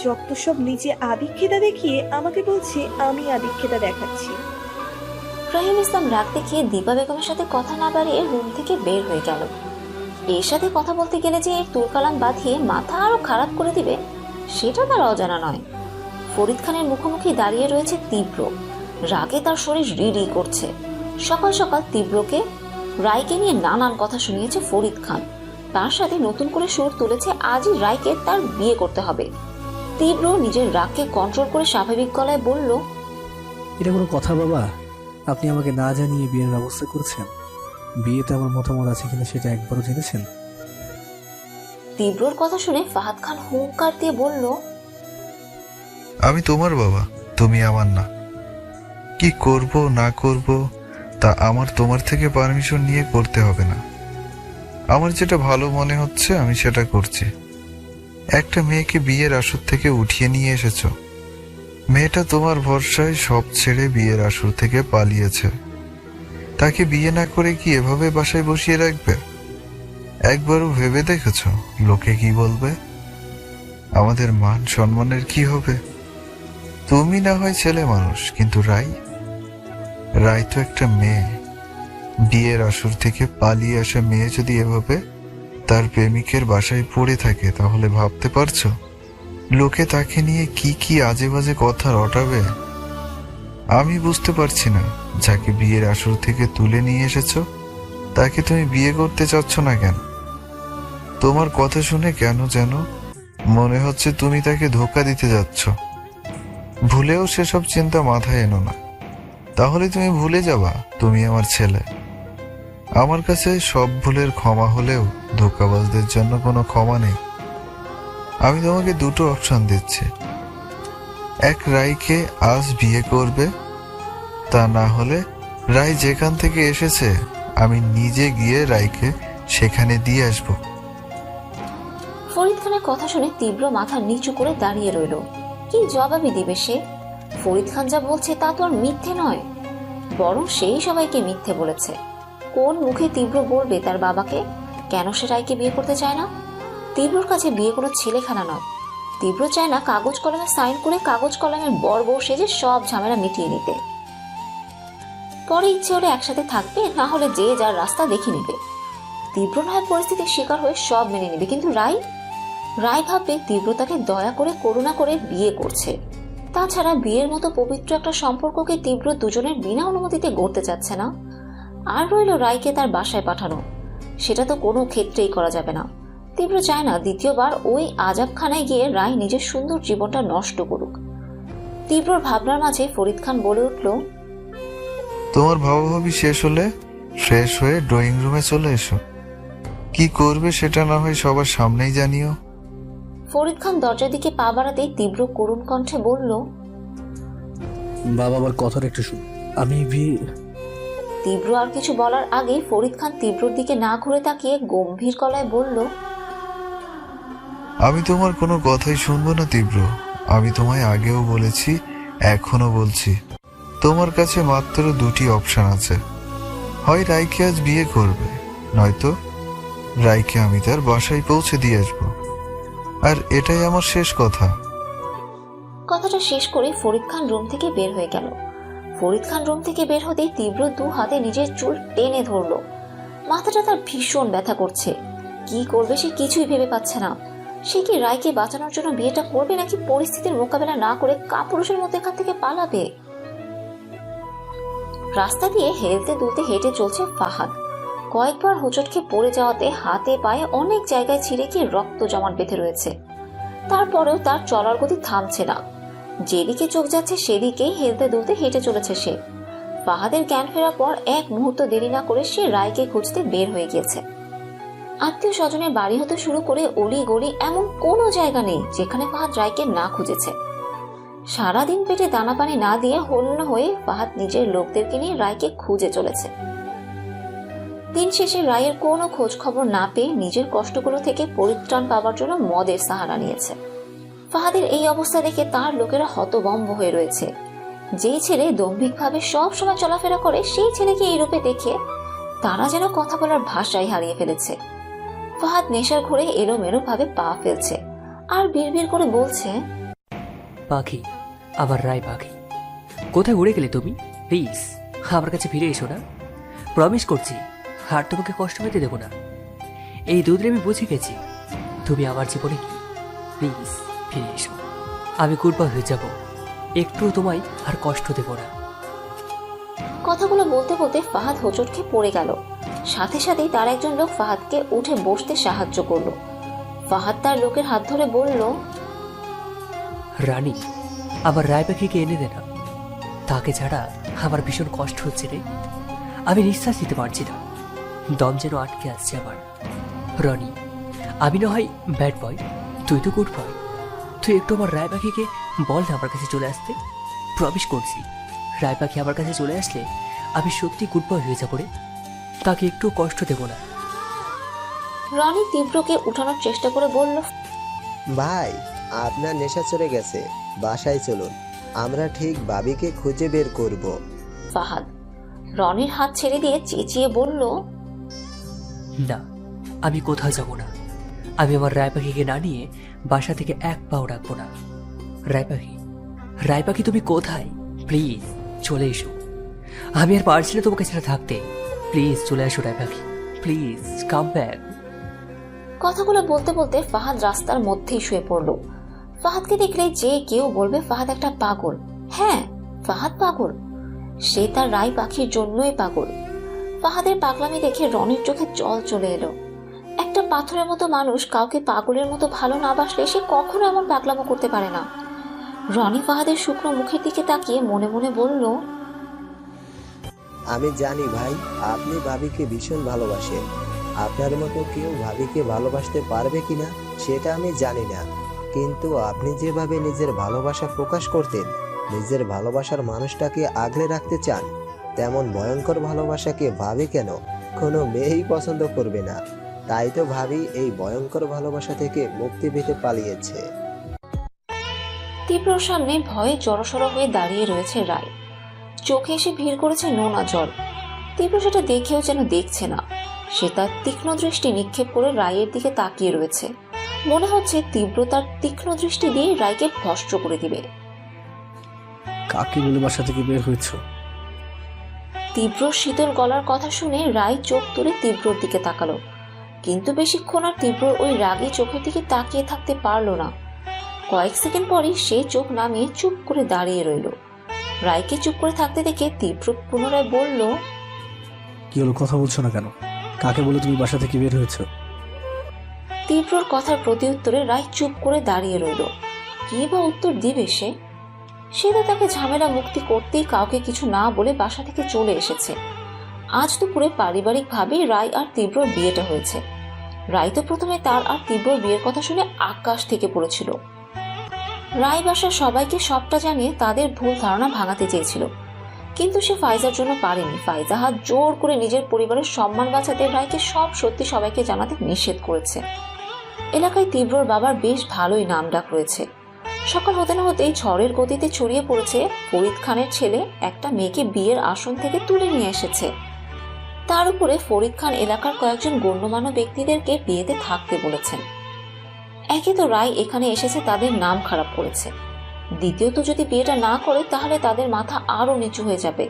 যত সব নিজে আদিক্ষেতা দেখিয়ে আমাকে বলছে আমি আদিক্ষেতা দেখাচ্ছি। রাহিম ইসলাম রাগ দেখিয়ে দীপা বেগমের সাথে কথা না বাড়িয়ে রুম থেকে বের হয়ে গেল। এর সাথে কথা বলতে গেলে যে এর তুলকালাম বাঁধিয়ে মাথা আরো খারাপ করে দিবে সেটা তার অজানা নয়। ফরিদ খানের মুখোমুখি দাঁড়িয়ে রয়েছে তীব্র, রাগে তার শরীর রিড়ি করছে। সকাল সকাল তীব্রকে রায়কে নিয়ে নানান কথা শুনিয়েছে ফরিদ খান, তার সাথে নতুন করে সুর তুলেছে আজই রায়কে তার বিয়ে করতে হবে। তীব্র নিজের রাগকে কন্ট্রোল করে স্বাভাবিক গলায় বলল, এটা কোনো কথা বাবা? আপনি আমাকে না জানিয়ে বিয়ের ব্যবস্থা করছেন? বিয়েতে আমার মতামত আছে কিনা সেটা একবারও জেনেছেন? তীব্রর কথা শুনে ফাহাদ খান হুঙ্কার দিয়ে বলল, আমি তোমার বাবা, তুমি আমার না। কি করব না করব তা আমার তোমার থেকে পারমিশন নিয়ে করতে হবে না। আমার যেটা ভালো মনে হচ্ছে আমি সেটা করছি। একটা মেয়েকে বিয়ের আসর থেকে উঠিয়ে নিয়ে এসেছো, মেয়েটা তোমার ভরসায় সব ছেড়ে বিয়ের আসর থেকে পালিয়েছে। তাকে বিয়ে না করে কি এভাবে বাসায় বসিয়ে রাখবে? একবারও ভেবে দেখেছো লোকে কি বলবে? আমাদের মান সম্মানের কি হবে? তুমি না হয় ছেলে মানুষ, কিন্তু রাই তো একটা মেয়ে। বিয়ের আসর থেকে পালিয়ে আসা মেয়ে যদি এভাবে তার প্রেমিকের বাসায় পড়ে থাকে তাহলে ভাবতে পারছো লোকে তাকে নিয়ে কি কি আজে বাজে কথা রটাবে? আমি বুঝতে পারছি না, যাকে বিয়ের আসর থেকে তুলে নিয়ে এসেছো তাকে তুমি বিয়ে করতে চাচ্ছ না কেন? তোমার কথা শুনে কেন যেন মনে হচ্ছে তুমি তাকে ধোঁকা দিতে যাচ্ছ। ভুলেও সেসব চিন্তা মাথায় এনো না, তাহলে তুমি ভুলে যাবা তুমি আমার ছেলে। আমার কাছে সব ভুলের ক্ষমা হলেও ধোঁকাবাজদের জন্য কোনো ক্ষমা নেই। আমি তোমাকে দুটো অপশন দিচ্ছি, এক রায়কে আজ বিয়ে করবে, তা না হলে রায় যেখান থেকে এসেছে আমি নিজে গিয়ে রায়কে সেখানে দিয়ে আসবো। ফরিদ খানের কথা শুনে তীব্র মাথা নিচু করে দাঁড়িয়ে রইল। কি জবাবই দিবে সে? ফরিদ খান যা বলছে তা তো আর মিথ্যে নয়, বরং সেই সবাইকে মিথ্যে বলেছে। কোন মুখে তীব্র বলবে তার বাবাকে কেন সে রায়কে বিয়ে করতে চায় না? তীব্রর কাছে বিয়ে কোনো ছেলেখানা নয়। তীব্র চায় না কাগজ কলমে সাইন করে কাগজ কলমের বর বউ সেজে সব ঝামেলা মিটিয়ে নিতে। পরে ইচ্ছে হলে একসাথে থাকবে, না হলে যে যার রাস্তা দেখে নিবে। তীব্র নয় পরিস্থিতির শিকার হয়ে সব মেনে নিবে, কিন্তু রায় ভাববে তীব্র তাকে দয়া করে করুণা করে বিয়ে করছে। তাছাড়া বিয়ের মতো পবিত্র একটা সম্পর্ককে তীব্র দুজনের বিনা অনুমতিতে গড়তে চাচ্ছে না। আর রইল রায়কে তার বাসায় পাঠানো, সেটা তো কোনো ক্ষেত্রেই করা যাবে না। তীব্র চায় না দ্বিতীয়বার ওই আজাবখানায় গিয়ে রায় নিজের সুন্দর জীবনটা নষ্ট করুক। তীব্রর ভাবনার মাঝে ফরিদ খান বলে উঠল, তোমার ভাবাভাবি শেষ হলে ফ্রেশ হয়ে ড্রয়িং রুমে চলে এসো। কি করবে সেটা না হয় সবার সামনেই জানিও। ফরিদ খান দরজার দিকে পা বাড়াতেই তীব্র করুণ কণ্ঠে বলল, বাবা আমার কথাটা একটু শুন। আমি তীব্র আর কিছু বলার আগেই ফরিদ খান তীব্রর দিকে না ঘুরে তাকিয়ে গম্ভীর গলায় বলল, আমি তোমার কোনো কথাই শুনবো না তীব্র। আমি তোমায় আগেও বলেছি, এখনো বলছি, তোমার কাছে মাত্র দুটি অপশন আছে। হয় রাইকে আজ বিয়ে করবে, নয়তো রাইকে আমি তার বাসায় পৌঁছে দিয়ে আসবো। আর এটাই আমার শেষ কথা। কথাটা শেষ করে ফরিদ খান রুম থেকে বের হয়ে গেল। ফরিদ খান রুম থেকে বের হতেই তীব্র দু হাতে নিজের চুল টেনে ধরলো। মাথাটা তার ভীষণ ব্যথা করছে। কি করবে সে কিছুই ভেবে পাচ্ছে না। সে কি রায়কে বাঁচানোর জন্য বিয়েটা করবে, নাকি পরিস্থিতির মোকাবেলা না করে কাপুরুষের মতো এখান থেকে পালাবে? রাস্তা দিয়ে হেলতে দুলতে হেঁটে চলছে ফাহাদ। কয়েকবার হোঁচট খেয়ে পড়ে যাওয়াতে হাতে পায়ে অনেক জায়গায় ছিঁড়ে গিয়ে রক্ত জমাট বেঁধে রয়েছে। তারপরেও তার চলার গতি থামছে না। যেদিকে চোখ যাচ্ছে সেদিকেই হেলতে দুলতে হেঁটে চলেছে সে। ফাহাদের জ্ঞান ফেরার পর এক মুহূর্ত দেরি না করে সে রায়কে খুঁজতে বের হয়ে গিয়েছে। আত্মীয় স্বজনের বাড়ি হতে শুরু করে অলি গলি এমন কোনো জায়গা নেই যেখানে ফাহাদ রায়কে না খুঁজেছে। সারাদিন পেটে দানা পানি না দিয়ে হন্য হয়ে ফাহাদ নিজের লোকদেরকে নিয়ে রায়কে খুঁজে চলেছে। দিন শেষে রায়ের কোনো খোঁজ খবর না পেয়ে নিজের কষ্টগুলো থেকে পরিত্রাণ পাওয়ার জন্য মদের সাহারা নিয়েছে। ফাহাদের এই অবস্থা দেখে তার লোকেরা হতভম্ব হয়ে রয়েছে। যেই ছেলে দম্ভিকভাবে সব সময় চলাফেরা করে সেই ছেলেকে এই রূপে দেখে তারা যেন কথা বলার ভাষাই হারিয়ে ফেলেছে। ফাহাদ নেশার ঘুরে এলোমেলো ভাবে পা ফেলছে আর বিড়বিড় করে বলছে, পাখি, আমার রায় পাখি, কোথায় উড়ে গেলে তুমি? প্লিজ আমার কাছে ফিরে এসো না। প্রমিস করছি আর তোমাকে কষ্ট পেতে দেবো না। এই দুধরে আমি বুঝে গেছি তুমি আমার জীবনে কি। প্লিজ ফিরে এসো, আমি কুরবান হয়ে যাব। একটু তোমায় আর কষ্ট দেব না। কথাগুলো বলতে বলতে ফাহাদ হোঁচট খেয়ে পড়ে গেল। সাথে সাথেই তার একজন লোক ফাহাদকে উঠে বসতে সাহায্য করলো। ফাহাদ তার লোকের হাত ধরে বলল, রানী, আমার রায় পাখিকে এনে দে না। তাকে ছাড়া আমার ভীষণ কষ্ট হচ্ছে রে। আমি নিঃশ্বাস নিতে পারছি না, দম যেন আটকে আসছে আমার। রনি, আমি না হয় ব্যাড বয়, তুই তো গুড বয়। তুই একটু আমার রায় পাখিকে বল না আমার কাছে চলে আসতে। প্রমিস করছি রায় পাখি আমার কাছে চলে আসলে আমি সত্যি গুড বয় হয়ে যাবো রে। তাকে একটু কষ্ট দেব না। রনি তীব্রকে উঠানোর চেষ্টা করে বলল, ভাই, আপনার নেশা চলে গেছে, বাসায় চলুন, আমরা ঠিক বাবিকে খুঁজে বের করব। ফাহাদ রনির হাত ছেড়ে দিয়ে চেঁচিয়ে বলল, না, আমি কোথাও যাব না। আমি আমার রায় পাখিকে না নিয়ে বাসা থেকে এক পাও রাখবো না। রায় পাখি, রায় পাখি, তুমি কোথায়? প্লিজ চলে এসো। আমি আর পারছি না তোমাকে ছাড়া থাকতে। প্লিজ চলে আসো রায় পাখি, প্লিজ কাম ব্যাক। কথাগুলো বলতে বলতে ফাহাদ রাস্তার মধ্যেই শুয়ে পড়ল। ফাহাদকে দেখলে যে কেউ বলবে ফাহাদ একটা পাগল। হ্যাঁ, ফাহাদ পাগল। সে তার রায় পাখির জন্যই পাগল। ফাহাদের পাগলামি দেখে রনির চোখে জল চলে এলো। একটা পাথরের মতো মানুষ কাউকে পাগলের মতো ভালো না বাসলে সে কখনো এমন পাগলামো করতে পারে না। রনি ফাহাদের শুকনো মুখের দিকে তাকিয়ে মনে মনে বলল, আমি জানি ভাই, আপনি ভাবিকে ভীষণ ভালোবাসেন। আপনার মতো কেউ ভাবিকে ভালোবাসতে পারবে কিনা সেটা আমি জানি না, কিন্তু আপনি যেভাবে নিজের ভালোবাসা প্রকাশ করতেন, নিজের ভালোবাসার মানুষটাকে আগলে রাখতে চান, তেমন ভয়ঙ্কর ভালোবাসাকে ভাবি কেন কোনো মেয়েই পছন্দ করবে না। তাই তো ভাবি এই ভয়ঙ্কর ভালোবাসা থেকে মুক্তি পেতে পালিয়েছে। তীব্রর সামনে ভয়ে জড়সড় হয়ে দাঁড়িয়ে রয়েছে রায়। চোখে এসে ভিড় করেছে নোনা জল। তীব্র সেটা দেখেও যেন দেখছে না। সে তার তীক্ষ্ণ দৃষ্টি নিক্ষেপ করে রায়ের দিকে তাকিয়ে রয়েছে। মনে হচ্ছে তীব্র তার তীক্ষ্ণ দৃষ্টি দিয়ে রায়কে ভস্ম করে দিবে। কাকে বলে বাসা থেকে বের হয়েছ? তীব্র শীতল গলার কথা শুনে রায় চোখ তুলে তীব্রর দিকে তাকালো, কিন্তু বেশিক্ষণ আর তীব্র ওই রাগী চোখের দিকে তাকিয়ে থাকতে পারলো না। কয়েক সেকেন্ড পরই সে চোখ নামিয়ে চুপ করে দাঁড়িয়ে রইল। রায়কে চুপ করে থাকতে দেখে তীব্র পুনরায় বলল, কি হলো, কথা বলছো না কেন? কাকে বলে তুমি বাসা থেকে বের হয়েছ? তীব্রর কথার প্রতি উত্তরে রায় চুপ করে দাঁড়িয়ে রইল। কি বা উত্তর দিবে সে? সে তো তাকে ঝামেলা মুক্তি করতেই কাউকে কিছু না বলে বাসা থেকে চলে এসেছে। আজ দুপুরে পারিবারিক ভাবেই রায় আর তীব্রর বিয়েটা হয়েছে। রায় তো প্রথমে তার আর তীব্রর বিয়ের কথা শুনে আকাশ থেকে পড়েছিল। রায় বাসার সবাইকে সবটা জানিয়ে তাদের ভুল ধারণা ভাঙাতে চেয়েছিল, কিন্তু সে ফাইজার জন্য পারেনি। ফাইজা হাত জোর করে নিজের পরিবারের সম্মান বাঁচাতে রায়কে সব সত্যি সবাইকে জানাতে নিষেধ করেছে। এলাকায় তীব্রর বাবার বেশ ভালোই নাম ডাক রয়েছে। সকাল হতে না হতেই ঝড়ের গতিতে ছড়িয়ে পড়েছে ফরিদ খানের ছেলে একটা মেয়েকে বিয়ের আসন থেকে তুলে নিয়ে এসেছে। তার উপরে ফরিদ খান এলাকার কয়েকজন গণ্যমান্য ব্যক্তিদেরকে বিয়েতে থাকতে বলেছেন। একে তো রায় এখানে এসেছে তাদের নাম খারাপ করেছে, দ্বিতীয়ত যদি বিয়েটা না করে তাহলে তাদের মাথা আরো নিচু হয়ে যাবে।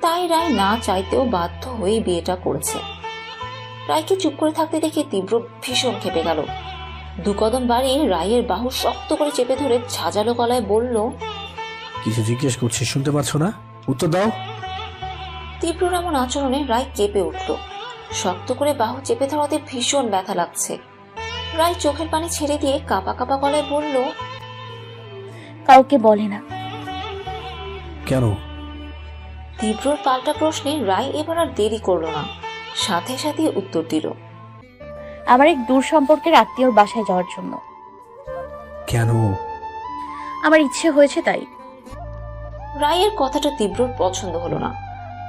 তাই রায় না চাইতেও বাধ্য হয়ে বিয়েটা করেছে। রায়কে চুপ করে থাকতে দেখে তীব্র ভীষণ ক্ষেপে গেল। দু কদম বাড়িয়ে রায়ের বাহু শক্ত করে চেপে ধরে ঝাঁঝালো গলায় বলল, কিছু জিজ্ঞেস করছি, শুনতে পাচ্ছ না? উত্তর দাও। তীব্র এমন আচরণে রায় কেঁপে উঠল। শক্ত করে বাহু চেপে ধরাতে ভীষণ ব্যথা লাগছে। রায় চোখের পানি ছেড়ে দিয়ে কাঁপা কাঁপা গলায় বলল, কাউকে বলে না। কেন? তীব্রর পাল্টা প্রশ্নে রায় এবার আর দেরি করল না, সাথে সাথে উত্তর দিল, আমার এক দূর সম্পর্কের আত্মীয়র বাসায় যাওয়ার জন্য। কেন? আমার ইচ্ছে হয়েছে তাই। রায়ের কথাটা তীব্রর পছন্দ হলো না।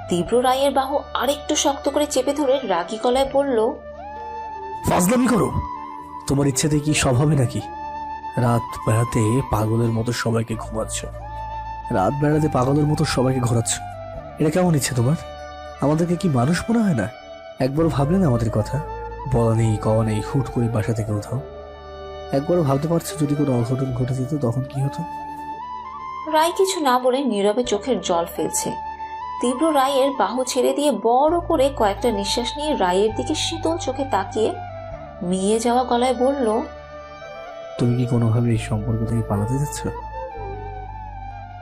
তীব্র রায়ের বাহু আরেকটু শক্ত করে চেপে ধরে রাগী গলায় বলল, ফাজলামি করো। তোমার ইচ্ছেতে কি সব হবে নাকি? রাত বেড়াতে পাগলের মতো সবাইকে ঘুমাচ্ছ, রাত বেড়াতে পাগলের মতো সবাইকে ঘোরাচ্ছ। এটা কেমন ইচ্ছে তোমার? আমাদেরকে কি মানুষ মনে হয় না? একবারও ভাবলেন আমাদের কথা? বলা নেই কওয়া নেই, হুট করে বাসা থেকে উঠাও। একবারও ভাবতে পারছো যদি কোনো অঘটন ঘটে যেত তখন কি হতো? রায় কিছু না বলে নীরবে চোখের জল ফেলছে। তীব্র রায়ের বাহু ছেড়ে দিয়ে বড় করে কয়েকটা নিঃশ্বাস নিয়ে রায়ের দিকে শীতল চোখে তাকিয়ে মিয়ে যাওয়া গলায় বলল, তুমি কি কোনোভাবে এই সম্পর্ক থেকে পালাতে যাচ্ছ?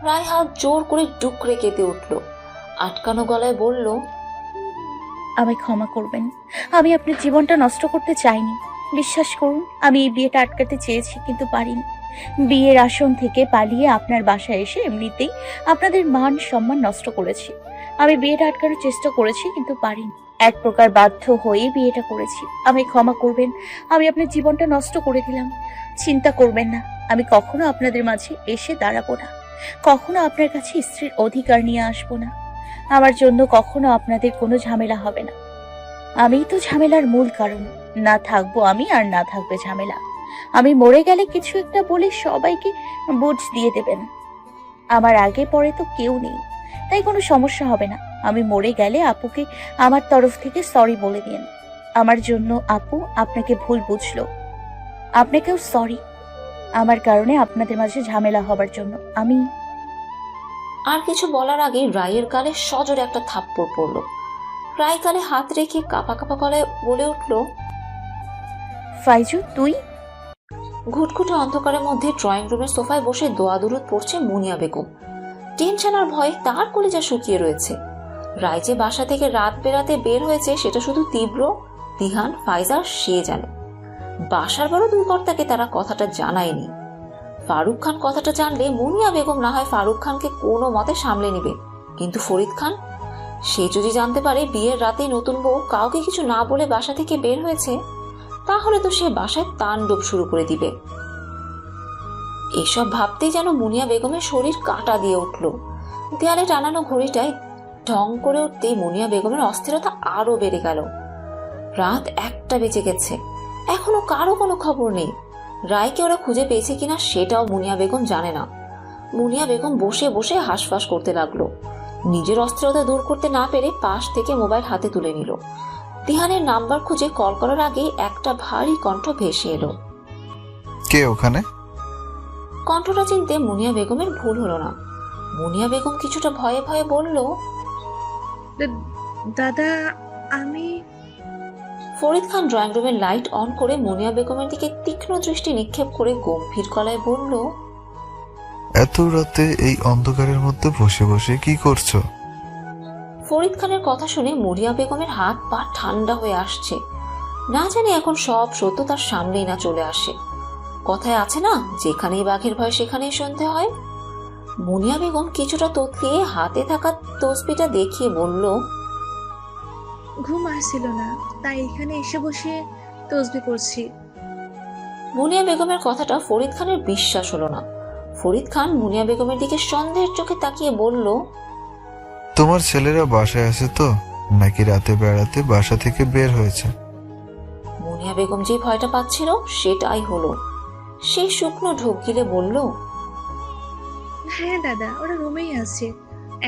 রায় হাত জোর করে ডুকরে কেঁদে উঠল। আটকানো গলায় বলল, আমায় ক্ষমা করবেন, আমি আপনার জীবনটা নষ্ট করতে চাইনি। বিশ্বাস করুন, আমি এই বিয়েটা আটকাতে চেয়েছি কিন্তু পারিনি। বিয়ের আসন থেকে পালিয়ে আপনার বাসায় এসে এমনিতেই আপনাদের মান সম্মান নষ্ট করেছি। আমি বিয়েটা আটকানোর চেষ্টা করেছি কিন্তু পারিনি। এক প্রকার বাধ্য হয়ে বিয়েটা করেছি। আমায় ক্ষমা করবেন, আমি আপনার জীবনটা নষ্ট করে দিলাম। চিন্তা করবেন না, আমি কখনো আপনাদের মাঝে এসে দাঁড়াবো না, কখনো আপনার কাছে স্ত্রীর অধিকার নিয়ে আসবো না। আমার জন্য কখনো আপনাদের কোনো ঝামেলা হবে না। আমিই তো ঝামেলার মূল কারণ। না থাকবো আমি আর না থাকবে ঝামেলা। আমি মরে গেলে কিছু একটা বলে সবাইকে বুঝ দিয়ে দেবেন। আমার আগে পরে তো কেউ নেই, তাই কোনো সমস্যা হবে না। আমি মরে গেলে আপুকে আমার তরফ থেকে সরি বলে দিন। আমার জন্য আপু আপনাকে ভুল বুঝলো, আপনাকেও সরি। আমার কারণে আপনাদের মাঝে ঝামেলা হবার জন্য আমি। আর কিছু বলার আগে রায়ের গালে সজোরে একটা থাপ্পড় পড়ল। রায় গালে হাত রেখে কাঁপা কাঁপা গলায় বলে উঠল, ফাইজু তুই? ঘুটঘুটে অন্ধকারের মধ্যে ড্রয়িং রুমের সোফায় বসে দোয়া দুরুদ পড়ছে মুনিয়া বেগম। টেনশন আর ভয়ে তার কলিজা শুকিয়ে রয়েছে। রায় যে বাসা থেকে রাত বেরাতে বের হয়েছে সেটা শুধু তীব্র, দিহান, ফাইজার সে জানে। বাসার বড় দুই কর্তাকে তারা কথাটা জানায়নি। ফারুক খান কথাটা জানলে মুনিয়া বেগম না হয় ফারুক খানকে কোনো মতে সামলে নিবে, কিন্তু ফরিদ খান, সে যদি জানতে পারে বিয়ের রাতে নতুন বউ কাউকে কিছু না বলে বাসা থেকে বের হয়েছে, তাহলে তো সে বাসায় তাণ্ডব শুরু করে দিবে। এসব ভাবতেই যেন মুনিয়া বেগমের শরীর কাঁটা দিয়ে উঠল। দেয়ালে টানানো ঘড়িটায় ঢং করে উঠতেই মুনিয়া বেগমের অস্থিরতা আরো বেড়ে গেল। রাত 1টা বেজে গেছে, এখনো কারো কোনো খবর নেই। রায়কে ওরা খুঁজে পেয়েছে কিনা সেটাও মুনিয়া বেগম জানে না। মুনিয়া বেগম বসে বসে হাঁসফাঁস করতে লাগলো। নিজের অস্থিরতা দূর করতে না পেরে পাশ থেকে মোবাইল হাতে তুলে নিল। দিহানের নাম্বার খুঁজে কল করার আগেই একটা ভারী কণ্ঠ ভেসে এলো। কে ওখানে? কণ্ঠটা চিনতে মুনিয়া বেগমের ভুল হলো না। মুনিয়া বেগম কিছুটা ভয়ে ভয়ে বলল, দাদা আমি। ফরিদ খান ড্রয়িং রুমের লাইট অন করে মুনিয়া বেগমের দিকে তীক্ষ্ণ দৃষ্টি নিক্ষেপ করে গম্ভীর গলায় বলল, এত রাতে এই অন্ধকারের মধ্যে বসে বসে কি করছো? ফরিদ খানের কথা শুনে মুনিয়া বেগমের হাত পা ঠান্ডা হয়ে আসছে। না জানি এখন সব সত্য তার সামনেই না চলে আসে। কথায় আছে না, যেখানেই বাঘের ভয় সেখানেই সন্ধে হয়। মুনিয়া বেগম কিছুটা তোতলিয়ে হাতে থাকা তসবিটা দেখিয়ে বলল, ঘুম আসছিল না, তাই এখানে এসে বসে তসবি করছি। মুনিয়া বেগমের কথাটা ফরিদ খানের বিশ্বাস হলো না। ফরিদ খান মুনিয়া বেগমের দিকে সন্দেহের চোখে তাকিয়ে বলল, তোমার ছেলেরা বাসায় আছে তো, নাকি রাতে বেড়াতে বাসা থেকে বের হয়েছে? মুনিয়া বেগম যে ভয়টা পাচ্ছিল সেটাই হলো। সে শুকনো ঢোক গিলে বলল, হ্যাঁ দাদা, ওরা রুমেই আছে।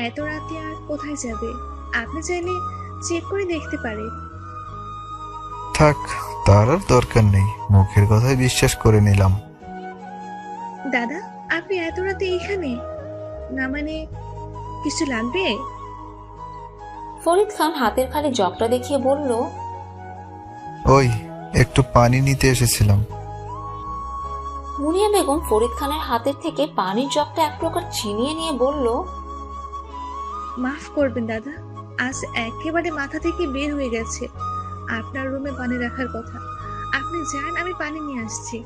এত রাতে আর কোথায় যাবে? আপনি চাইলে চেক করে দেখতে পারেন। থাক, তার আর দরকার নেই, মুখের কথায় বিশ্বাস করে নিলাম। দাদা, আপনি এত রাতে এখানে? না মানে কিছু লাগবে? ফরিদ খান হাতের খালি জগটা দেখিয়ে বলল, ওই একটু পানি নিতে এসেছিলাম। মুনিয়া বেগম ফরিদ খানের হাতের থেকে পানির জগটা এক প্রকার ছিনিয়ে নিয়ে বলল, মাফ করবেন দাদা, আজ একেবারে মাথা থেকে বের হয়ে গেছে। আপনার রুমে পানি রাখার কথা। আপনি যান, আমি পানি নিয়ে আসছি।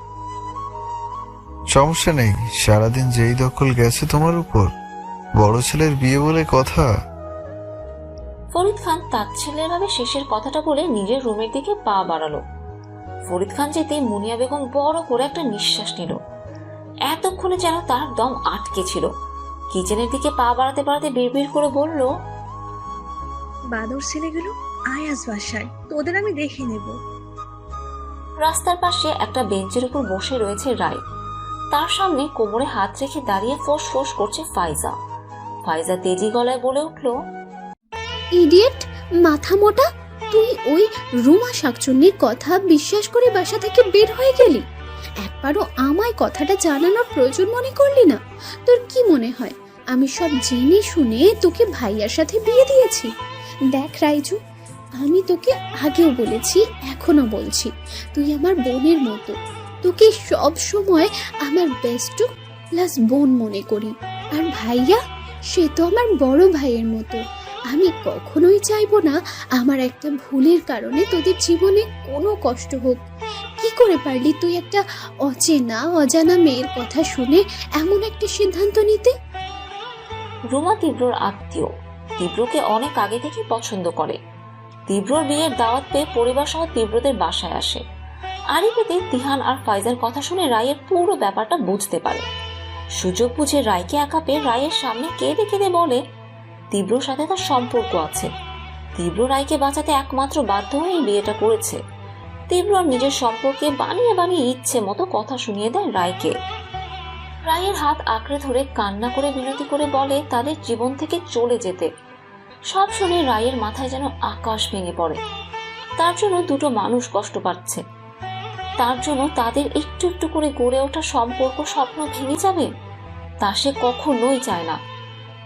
সমস্যা নেই, সারাদিন যেই দখল গেছে তোমার উপর, বড় ছেলের বিয়ে বলে কথা। ফরিদ খান তাচ্ছিল্যের ভাবে শেষের কথাটা বলে নিজের রুমের দিকে পা বাড়ালো। ফরিদ খান যেতে মুনিয়া বেগম বড় করে একটা নিঃশ্বাস নিল। এতক্ষণে যেন তার দম আটকে ছিল। কিচেনের দিকে পা বাড়াতে বাড়াতে বিড়বিড় করে বলল, বাদর ছেলেগুলো আয় আজ বাসায়, তোদের আমি দেখে নেব। রাস্তার পাশে একটা বেঞ্চের উপর বসে রয়েছে রায়। তার সামনে কোমরে হাত রেখে দাঁড়িয়ে ফোঁস ফোঁস করছে ফাইজা। ফাইজা তেজি গলায় বলে উঠল, ইডিয়েট, মাথা মোটা, তুই ওই রুমা শাকচুন্নির কথা বিশ্বাস করে বাসা থেকে বের হয়ে গেলি? একবারও আমায় কথাটা জানানোর প্রয়োজন মনে করলি না? তোর কি মনে হয় আমি সব জেনে শুনে তোকে ভাইয়ার সাথে বিয়ে দিয়েছি? দেখ রাইজু, আমি তোকে আগেও বলেছি, এখনো বলছি, তুই আমার বোনের মতো। তোকে সব সময় আমার বেস্ট প্লাস বোন মনে করি। আর ভাইয়া, সে তো আমার বড় ভাইয়ের মতো। আমি কখনোই চাইবো না আমার একটা ভুলের কারণে তোদের জীবনে কোনো কষ্ট হোক। কি করে পারলি তুই একটা অজানা মেয়ের কথা শুনে এমন একটা সিদ্ধান্ত নিতে? রুমা তীব্রর আত্মীয়, তীব্রকে অনেক আগে থেকে পছন্দ করে। তীব্রর বিয়ের দাওয়াত পেয়ে পরিবার সহ তীব্রদের বাসায় আসে। আরিফেতে তিহান আর ফাইজার কথা শুনে রায়ের পুরো ব্যাপারটা বুঝতে পারে। সুযোগ বুঝে রায়কে একা পেয়ে রায়ের সামনে কেঁদে কেঁদে বলে তীব্রর সাথে তার সম্পর্ক আছে। তীব্র রায়কে বাঁচাতে একমাত্র বাধ্য হয়ে বিয়েটা করেছে। তীব্র নিজের সম্পর্কে বানিয়ে বানিয়ে ইচ্ছে মতো কথা শুনিয়ে দেয় রায়কে। রায়ের হাত আঁকড়ে ধরে কান্না করে বিনতি করে বলে তাদের জীবন থেকে চলে যেতে। সব শুনে রায়ের মাথায় যেন আকাশ ভেঙে পড়ে। তার জন্য দুটো মানুষ কষ্ট পাচ্ছে, তার জন্য তাদের একটু একটু করে গড়ে ওঠা সম্পর্ক স্বপ্ন ভেঙে যাবে, তা সে কখনোই চায় না।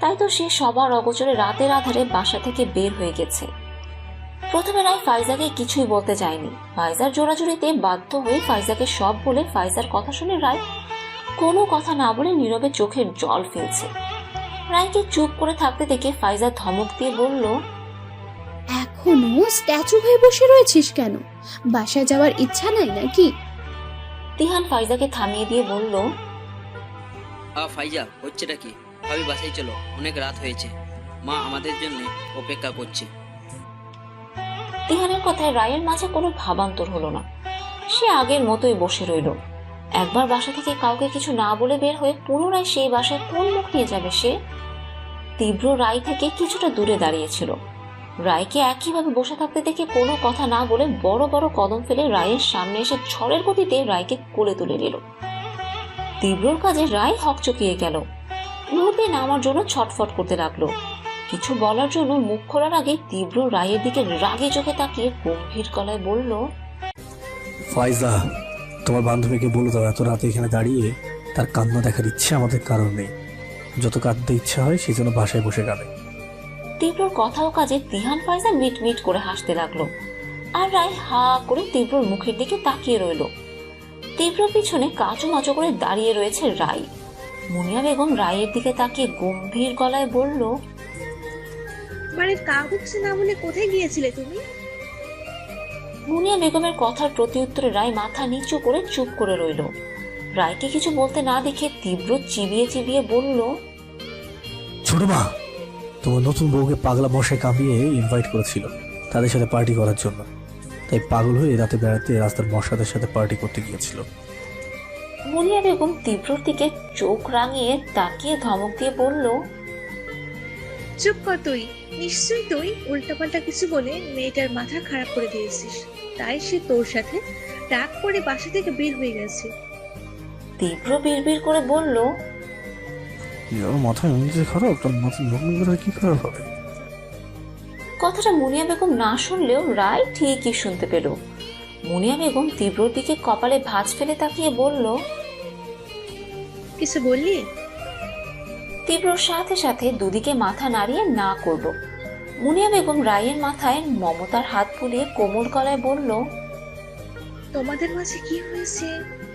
তাই তো সে সবার অগোচরে রাতের আধারে বাসা থেকে বের হয়ে গেছে। প্রথমে রায় ফাইজাকে কিছুই বলতে চায়নি। ফাইজার জোরাজুরিতে বাধ্য হয়ে ফাইজাকে সব বলে ফাইজার কথা শুনে রায় কোনো কথা না বলে নীরবে চোখের জল ফেলছে। রায়কে চুপ করে থাকতে দেখে ফাইজা ধমক দিয়ে বলল, এখনো স্ট্যাচু হয়ে বসে রয়েছিস কেন? বাসায় যাওয়ার ইচ্ছা নাই নাকি? তিহান ফাইজাকে থামিয়ে দিয়ে বলল, ফাইজা, হচ্ছেটা কি? ভাবি বাসায় চলো, অনেক রাত হয়েছে, মা আমাদের জন্য অপেক্ষা করছে। তিহানের কথায় রায়ের মাঝে কোনো ভাবান্তর হলো না। সে আগের মতোই বসে রইল। একবার বাসা থেকে কাউকে কিছু না বলে বের হয়ে পুনরায় সেই বাসায় কোন মুখ নিয়ে যাবে সে? তীব্র রায় থেকে কিছুটা দূরে দাঁড়িয়েছিল। রায়কে একইভাবে বসে থাকতে দেখে কোনো কথা না বলে বড় বড় কদম ফেলে রায়ের সামনে এসে ঝড়ের গতিতে রায়কে কোলে তুলে নিল। তীব্রর কাজে রায় হকচকিয়ে গেল। মুহূর্তে নামার জন্য ছটফট করতে লাগলো। কিছু বলার জন্য মুখ খোলার আগে তীব্র রায়ের দিকে রাগে চোখে তাকিয়ে গম্ভীর গলায় বলল, ফাইজা, তোমার বান্ধবীকে বলে দাও এত রাতে এখানে দাঁড়িয়ে তার কান্না দেখার ইচ্ছে আমাদের কারণ নেই। যত কাঁদতে ইচ্ছা হয় সেই জন্য বাসায় বসে কাঁদে। তীব্রর কথা ও কাজে তিহান ফাইজা মিট মিট করে হাসতে লাগলো। আর রায় হা করে তীব্রর মুখের দিকে তাকিয়ে রইল। তীব্র পিছনে কাঁচো মাচো করে দাঁড়িয়ে রয়েছে রায়। মুনিয়া বেগম রায়ের দিকে তাকিয়ে গম্ভীর গলায় বলল, বাড়ির কাউকে না বলে কোথায় গিয়েছিলে তুমি? মুনিয়া বেগমের কথার প্রতি উত্তরে রায় মাথা নিচু করে চুপ করে রইল। রায়কে কিছু বলতে না দেখে তীব্র চিবিয়ে চিবিয়ে বলল, ছোট মা, তোমার নতুন বউকে পাগলা মশাই কামিয়ে ইনভাইট করেছিল তাদের সাথে পার্টি করার জন্য। তাই পাগল হয়ে রাতে বেড়াতে রাস্তার মশাদের সাথে পার্টি করতে গিয়েছিল। মুনিয়া বেগম তীব্রর দিকে চোখ রাঙিয়ে তাকিয়ে ধমক দিয়ে বলল, চুপ কর তুই। নিশ্চয়ই তুই উল্টাপাল্টা কিছু বলে মেয়েটার মাথা খারাপ করে দিয়েছিস, তাই সে তোর সাথে রাগ করে বাসা থেকে বের হয়ে গেছে। তীব্র বিড়বিড় করে বলল, মাথায় এমনি যে খারাপ, তোর মাথায় নতুন করে কি খারাপ হবে? কথাটা মুনিয়া বেগম না শুনলেও রায় ঠিকই শুনতে পেল। মুনিয়া বেগম তীব্রর দিকে কপালে ভাঁজ ফেলে তাকিয়ে বলল, কিছু বললি? তীব্রর সাথে সাথে দুদিকে মাথা নাড়িয়ে না করল। মুনিয়া বেগম রায়ের মাথায় মমতার হাত বুলিয়ে কোমল গলায় বলল, তোমাদের মাঝে কি হয়েছে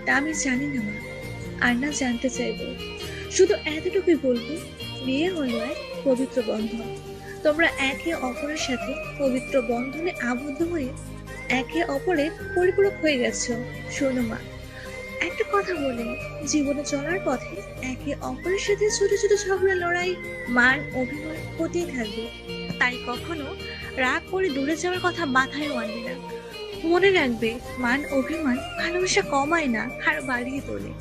তা আমি জানি না মা, আর না জানতে চাইবো। শুধু এতটুকুই বলবো, বিয়ে হলো এক পবিত্র বন্ধন। তোমরা একে অপরের সাথে পবিত্র বন্ধনে আবদ্ধ হয়ে একে অপরের পরিপূরক হয়ে গেছো। শোনো মা, একটা কথা বলি, জীবনে চলার পথে একে অপরের সাথে ছোট ছোট ঝগড়া, লড়াই, মান অভিমান হতেই থাকবে। তাই কখনো রাগ করে দূরে যাওয়ার কথা মাথায়ও আনবে না। মনে রাখবে, মান অভিমান ভালোবাসা কমায় না, আর বাড়িয়ে তোলে।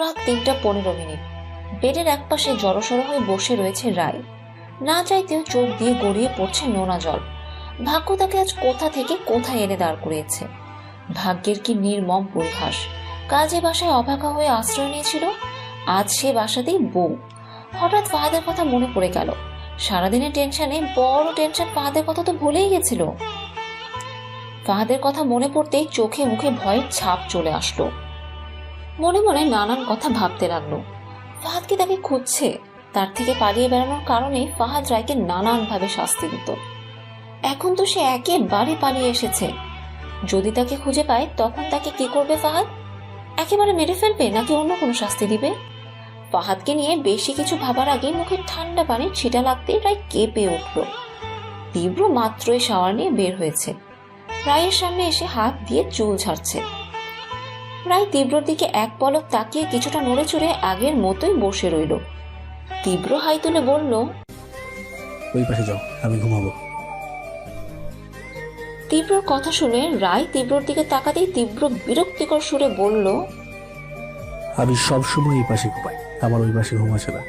রাত 3:15। বেডের একপাশে জড়সড় হয়ে বসে রয়েছে রায়। না চাইতেও চোখ দিয়ে গড়িয়ে পড়ছে নোনা জল। ভাগ্য তাকে আজ কোথা থেকে কোথায় এনে দাঁড় করিয়েছে। ভাগ্যের কি নির্মম পরিহাস। কাজে বাসায় অভাগা হয়ে আশ্রয় নিয়েছিল, আজ সে বাসাতেই বউ। হঠাৎ ফাহাদের কথা মনে পড়ে গেল। সারাদিনের টেনশনে বড় টেনশন ফাহাদের কথা তো ভুলেই গেছিল। ফাহাদের কথা মনে পড়তেই চোখে মুখে ভয়ের ছাপ চলে আসলো। মনে মনে নানান কথা ভাবতে লাগলো। ফাহাদ কি তাকে খুঁজছে? তার থেকে পালিয়ে বেড়ানোর কারণে ফাহাদ রায়কে নানানভাবে শাস্তি দিত। এখন তো সে একেবারে পালিয়ে এসেছে। যদি তাকে খুঁজে পায় তখন তাকে কি করবে ফাহাদ? একেবারে মেরে ফেলবে নাকি অন্য কোনো শাস্তি দিবে? ফাহাদকে নিয়ে বেশি কিছু ভাবার আগে মুখে ঠান্ডা পানির ছিটা লাগতে রায় কেঁপে উঠল। তীব্র মাত্রই শাওয়ার নিয়ে বের হয়েছে। রায়ের সামনে এসে হাত দিয়ে চুল ঝাড়ছে। রায় তীব্রর দিকে এক পলক তাকিয়ে কিছুটা নড়ে চড়ে আগের মতোই বসে রইল। তীব্র হাই তুলে বলল, ওই পাশে যাও, আমি ঘুমাবো। তীব্রর কথা শুনে রায় তীব্রর দিকে তাকাতেই তীব্র বিরক্তিকর সুরে বলল, আমি সবসময় এই পাশে ঘুমাই, আমার ওই পাশে ঘুম আসে না।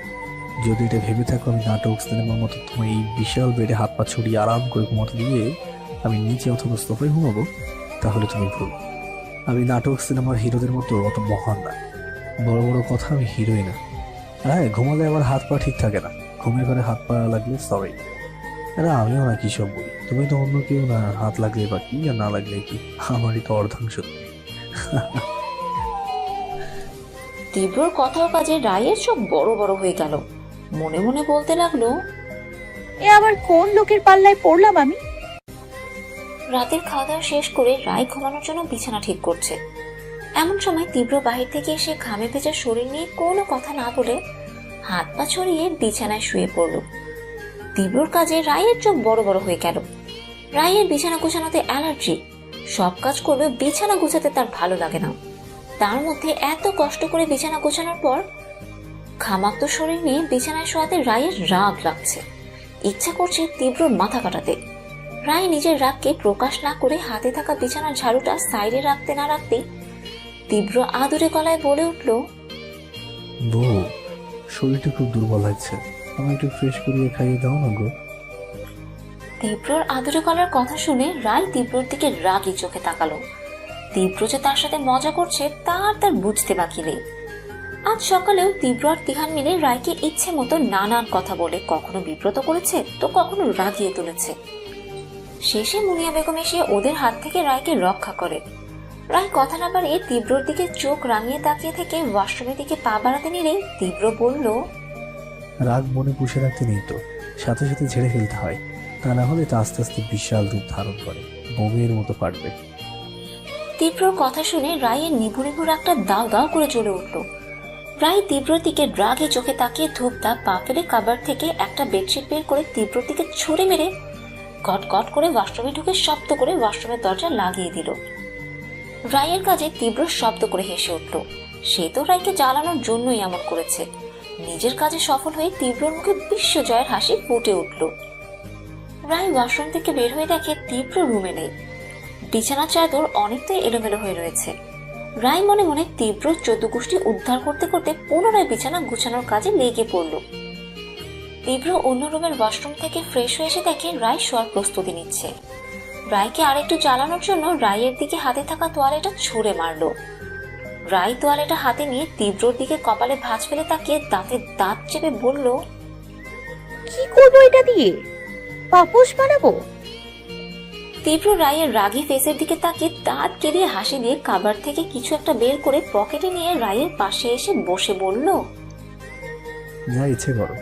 যদি এটা ভেবে থাকো আমি নাটক সিনেমার মতো তোমার এই বিশাল বেডে হাত পা ছড়িয়ে আরাম করে ঘুমাতে দিয়ে আমি নিচে অথবা সোফায় ঘুমাবো, তাহলে তুমি ভুল। আমি নাটক সিনেমার হিরোদের মতো অত মহান না। বড় বড় কথা, আমি হিরোই না। হ্যাঁ, ঘুমালে আমার হাত পা ঠিক থাকে না। ঘুমিয়ে ঘরে হাত পা লাগলে সরি। আরে আমিও না কি সব বলি, তুমি তো অন্য কেউ না। হাত লাগলে বা কি, আর না লাগলে কি, আমারই তো অর্ধাংশ। তীব্রর কথা ও কাজে রায়ের চোখ বড় বড় হয়ে গেল। মনে মনে বলতে লাগলো, এ আবার কোন লোকের পাল্লায় পড়লাম আমি? রাতের খাওয়া দাওয়া শেষ করে রায় ঘুমানোর জন্য বিছানা ঠিক করছে। এমন সময় তীব্র বাহির থেকে এসে ঘামে ভেজা শরীর নিয়ে কোনো কথা না বলে হাত পা ছড়িয়ে বিছানায় শুয়ে পড়ল। তীব্রর কাজে রায়ের চোখ বড় বড় হয়ে গেল। রায়ের বিছানা গুছানোতে অ্যালার্জি, সব কাজ করবে, বিছানা গুছাতে তার ভালো লাগে না। তার মধ্যে এত কষ্ট করে বিছানা গোছানোর পর ঘামাক্ত শরীর নিয়ে বিছানায় শোয়াতে রায়ের রাগ লাগছে। ইচ্ছা করছে তীব্রর মাথা কাটাতে। রায় নিজের রাগকে প্রকাশ না করে হাতে থাকা বিছানার ঝাড়ুটা সাইডে রাখতে না রাখতেই তীব্র আদুরে গলায় বলে উঠল, বউ, শরীরটা খুব দুর্বল লাগছে, আমি একটু ফ্রেশ করিয়ে খাইয়ে দাও না গো। তীব্রর আদুরে গলার কথা শুনে রায় তীব্রর দিকে রাগী চোখে তাকালো। তীব্র যে তার সাথে মজা করছে তা আর তার বুঝতে বাকি নেই। আজ সকালেও তীব্র আর তিহান মিলে রায়কে ইচ্ছে মতো নানান কথা বলে কখনো বিব্রত করেছে তো কখনো রাগিয়ে তুলেছে। শেষে মুনিয়া বেগম এসে ওদের হাত থেকে রায়কে রক্ষা করে। রায় কথা না বাড়িয়ে তীব্রর দিকে চোখ রাঙিয়ে তাকিয়ে থেকে ওয়াশরুমের দিকে পা বাড়াতে নিলেই তীব্র বলল, রাগ মনে পুষে রাখতে নেই তো, সাথে সাথে ঝেড়ে ফেলতে হয়, তা না হলে তা আস্তে আস্তে বিশাল রূপ ধারণ করে, বোমের মতো ফাটবে। তীব্রর কথা শুনে রায়ের নিভু নিভু রাগটা দাও দাও করে জ্বলে উঠল। রায় তীব্রর দিকে রাগে চোখে তাকিয়ে ধূপটা পা ফেলে কাবার থেকে একটা বেডশিট বের করে তীব্রর দিকে ছুঁড়ে মেরে গট গট করে ওয়াশরুমে ঢুকে শব্দ করে ওয়াশরুমের দরজা লাগিয়ে দিল। রায়ের কাজে তীব্র শব্দ করে হেসে উঠল। সে তো রায়কে জ্বালানোর জন্যই এমন করেছে। নিজের কাজে সফল হয়ে তীব্রর মুখে বিশ্বজয়ের হাসি ফুটে উঠল। রায় ওয়াশরুম থেকে বের হয়ে দেখে তীব্র রুমে নেই। বিছানার চাদর অনেকটাই এলোমেলো হয়ে রয়েছে। রায় মনে মনে তীব্র 14 গোষ্ঠী উদ্ধার করতে করতে পুনরায় বিছানা গুছানোর কাজে লেগে পড়ল। তীব্র অন্য রুমের ওয়াশরুম থেকে ফ্রেশ হয়ে এসে দেখে রায় শোয়ার প্রস্তুতি নিচ্ছে। রায়কে আরেকটু জ্বালানোর জন্য রায়ের দিকে হাতে থাকা তোয়ালেটা ছুঁড়ে মারল। রায় তোয়ালেটা হাতে নিয়ে তীব্রর দিকে কপালে ভাঁজ ফেলে তাকিয়ে দাঁতে দাঁত চেপে বলল, কি করবো এটা দিয়ে? পাপোশ বানাবো? তীব্র রায়ের রাগী ফেসের দিকে তাকিয়ে দাঁত কেলিয়ে হাসি দিয়ে কাবার থেকে কিছু একটা বের করে পকেটে নিয়ে রায়ের পাশে এসে বসে বলল, যা ইচ্ছে করো,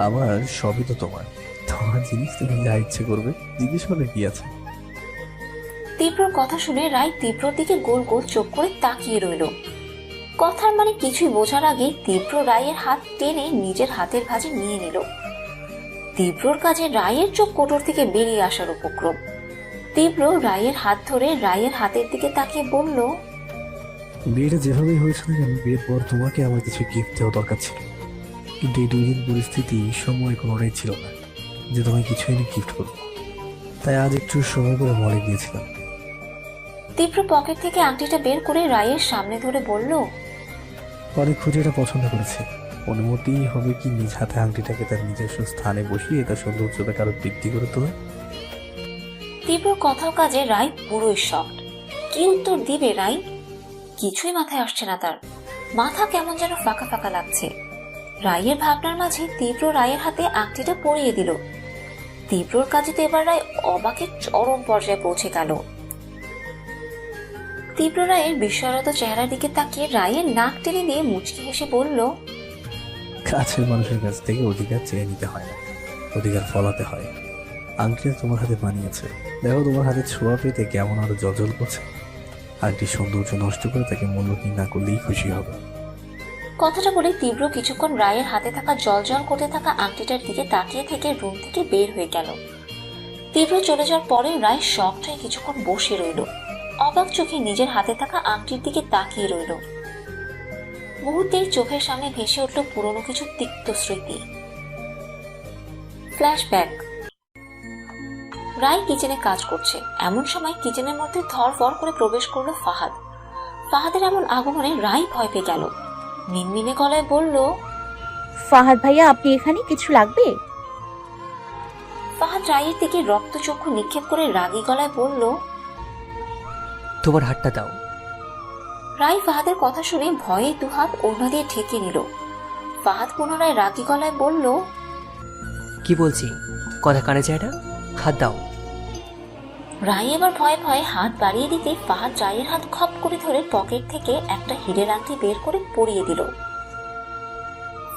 আমার সবই তো তোমার। তোমার জিনিস তুমি যা ইচ্ছে করবে, জিজ্ঞেস করবে কি আছে। তীব্রর কথা শুনে রায় তীব্রর দিকে গোল গোল চোখ করে তাকিয়ে রইল। কথার মানে কিছুই বোঝার আগেই তীব্র রায়ের হাত টেনে নিজের হাতের ভাঁজে নিয়ে নিল। তীব্রর কাজে রায়ের চোখ কোটর থেকে বেরিয়ে আসার উপক্রম। তীব্র রায়ের হাত ধরে রায়ের হাতের দিকে তাকিয়ে বলল, বিয়েটা যেভাবেই হয়েছে না কেন, বিয়ের পর তোমাকে আমার কিছু গিফট দেওয়া দরকার ছিল, কিন্তু এই 2 দিন পরিস্থিতি সময় কোনোটাই ছিল না যে তোমায় কিছু এনে গিফট করবো। তাই আজ একটু সময় করে মলে গিয়েছিলাম। তীব্র পকেট থেকে আংটিটা বের করে রায়ের সামনে ধরে বলল, অনেক খুঁজে এটা পছন্দ করেছে। অনুমতি হবে কি নিজ হাতে আংটিটাকে তার নিজস্ব স্থানে বসিয়ে তার সৌন্দর্যতাকে আরো বৃদ্ধি করে তোলা? তীব্র কথা কাজে রায় পুরোই শকড। কি উত্তর দিবে রায়? কিছুই মাথায় আসছে না তার। মাথা কেমন যেন ফাঁকা ফাঁকা লাগছে। রায়ের ভাবনার মাঝে তীব্র রায়ের হাতে আংটিটা পরিয়ে দিল। তীব্রর কাজে তো এবার রায় অবাকের চরম পর্যায়ে পৌঁছে গেল। তীব্র রায়ের বিস্ময়রত চেহারার দিকে তাকিয়ে রায়ের নাক টেনে দিয়ে মুচকি হেসে বলল, কাছের মানুষের কাছ থেকে অধিকার চেয়ে নিতে হয় না, অধিকার ফলাতে হয়। আংটিটা তোমার হাতে বানিয়েছে, দেখো তোমার হাতে ছোঁয়া পেতে কেমন আরো জলজল করছে। আংটির সৌন্দর্য নষ্ট করে তাকে মূল্যহীন না করলেই খুশি হবে। কথাটা বলে তীব্র কিছুক্ষণ রায়ের হাতে থাকা জলজল করতে থাকা আংটিটার দিকে তাকিয়ে থেকে রুম থেকে বের হয়ে গেল। তীব্র চলে যাওয়ার পরে রায় শকড হয়ে কিছুক্ষণ বসে রইল। অবাক চোখে নিজের হাতে থাকা আংটির দিকে তাকিয়ে রইল। মুহূর্তেই চোখের সামনে ভেসে উঠল পুরনো কিছু তিক্ত স্মৃতি। ফ্ল্যাশব্যাক। রায় কিচেনে কাজ করছে। এমন সময় কিচেনের মধ্যে ধড়ফড় করে প্রবেশ করলো ফাহাদ। ফাহাদের এমন আগমনে রায় ভয় পেয়ে গেল। মিনমিনে গলায় বলল, ফাহাদ ভাইয়া, আপনি এখানে? কিছু লাগবে? ফাহাদ রায়ের দিকে রক্তচক্ষু নিক্ষেপ করে রাগী গলায় বলল, তোমার হাতটা দাও। রায় ফাহাদের কথা শুনে ভয়ে দুহাত ওড়না দিয়ে ঢেকে নিল। ফাহাদ পুনরায় রাগী গলায় বলল, কি বলছি, কথা কানে যায় না? হাত দাও। রায় এবার ভয়ে ভয়ে হাত বাড়িয়ে দিতে ফাহাদ রায়ের হাত খপ করে ধরে পকেট থেকে একটা হীরের আংটি বের করে পরিয়ে দিল।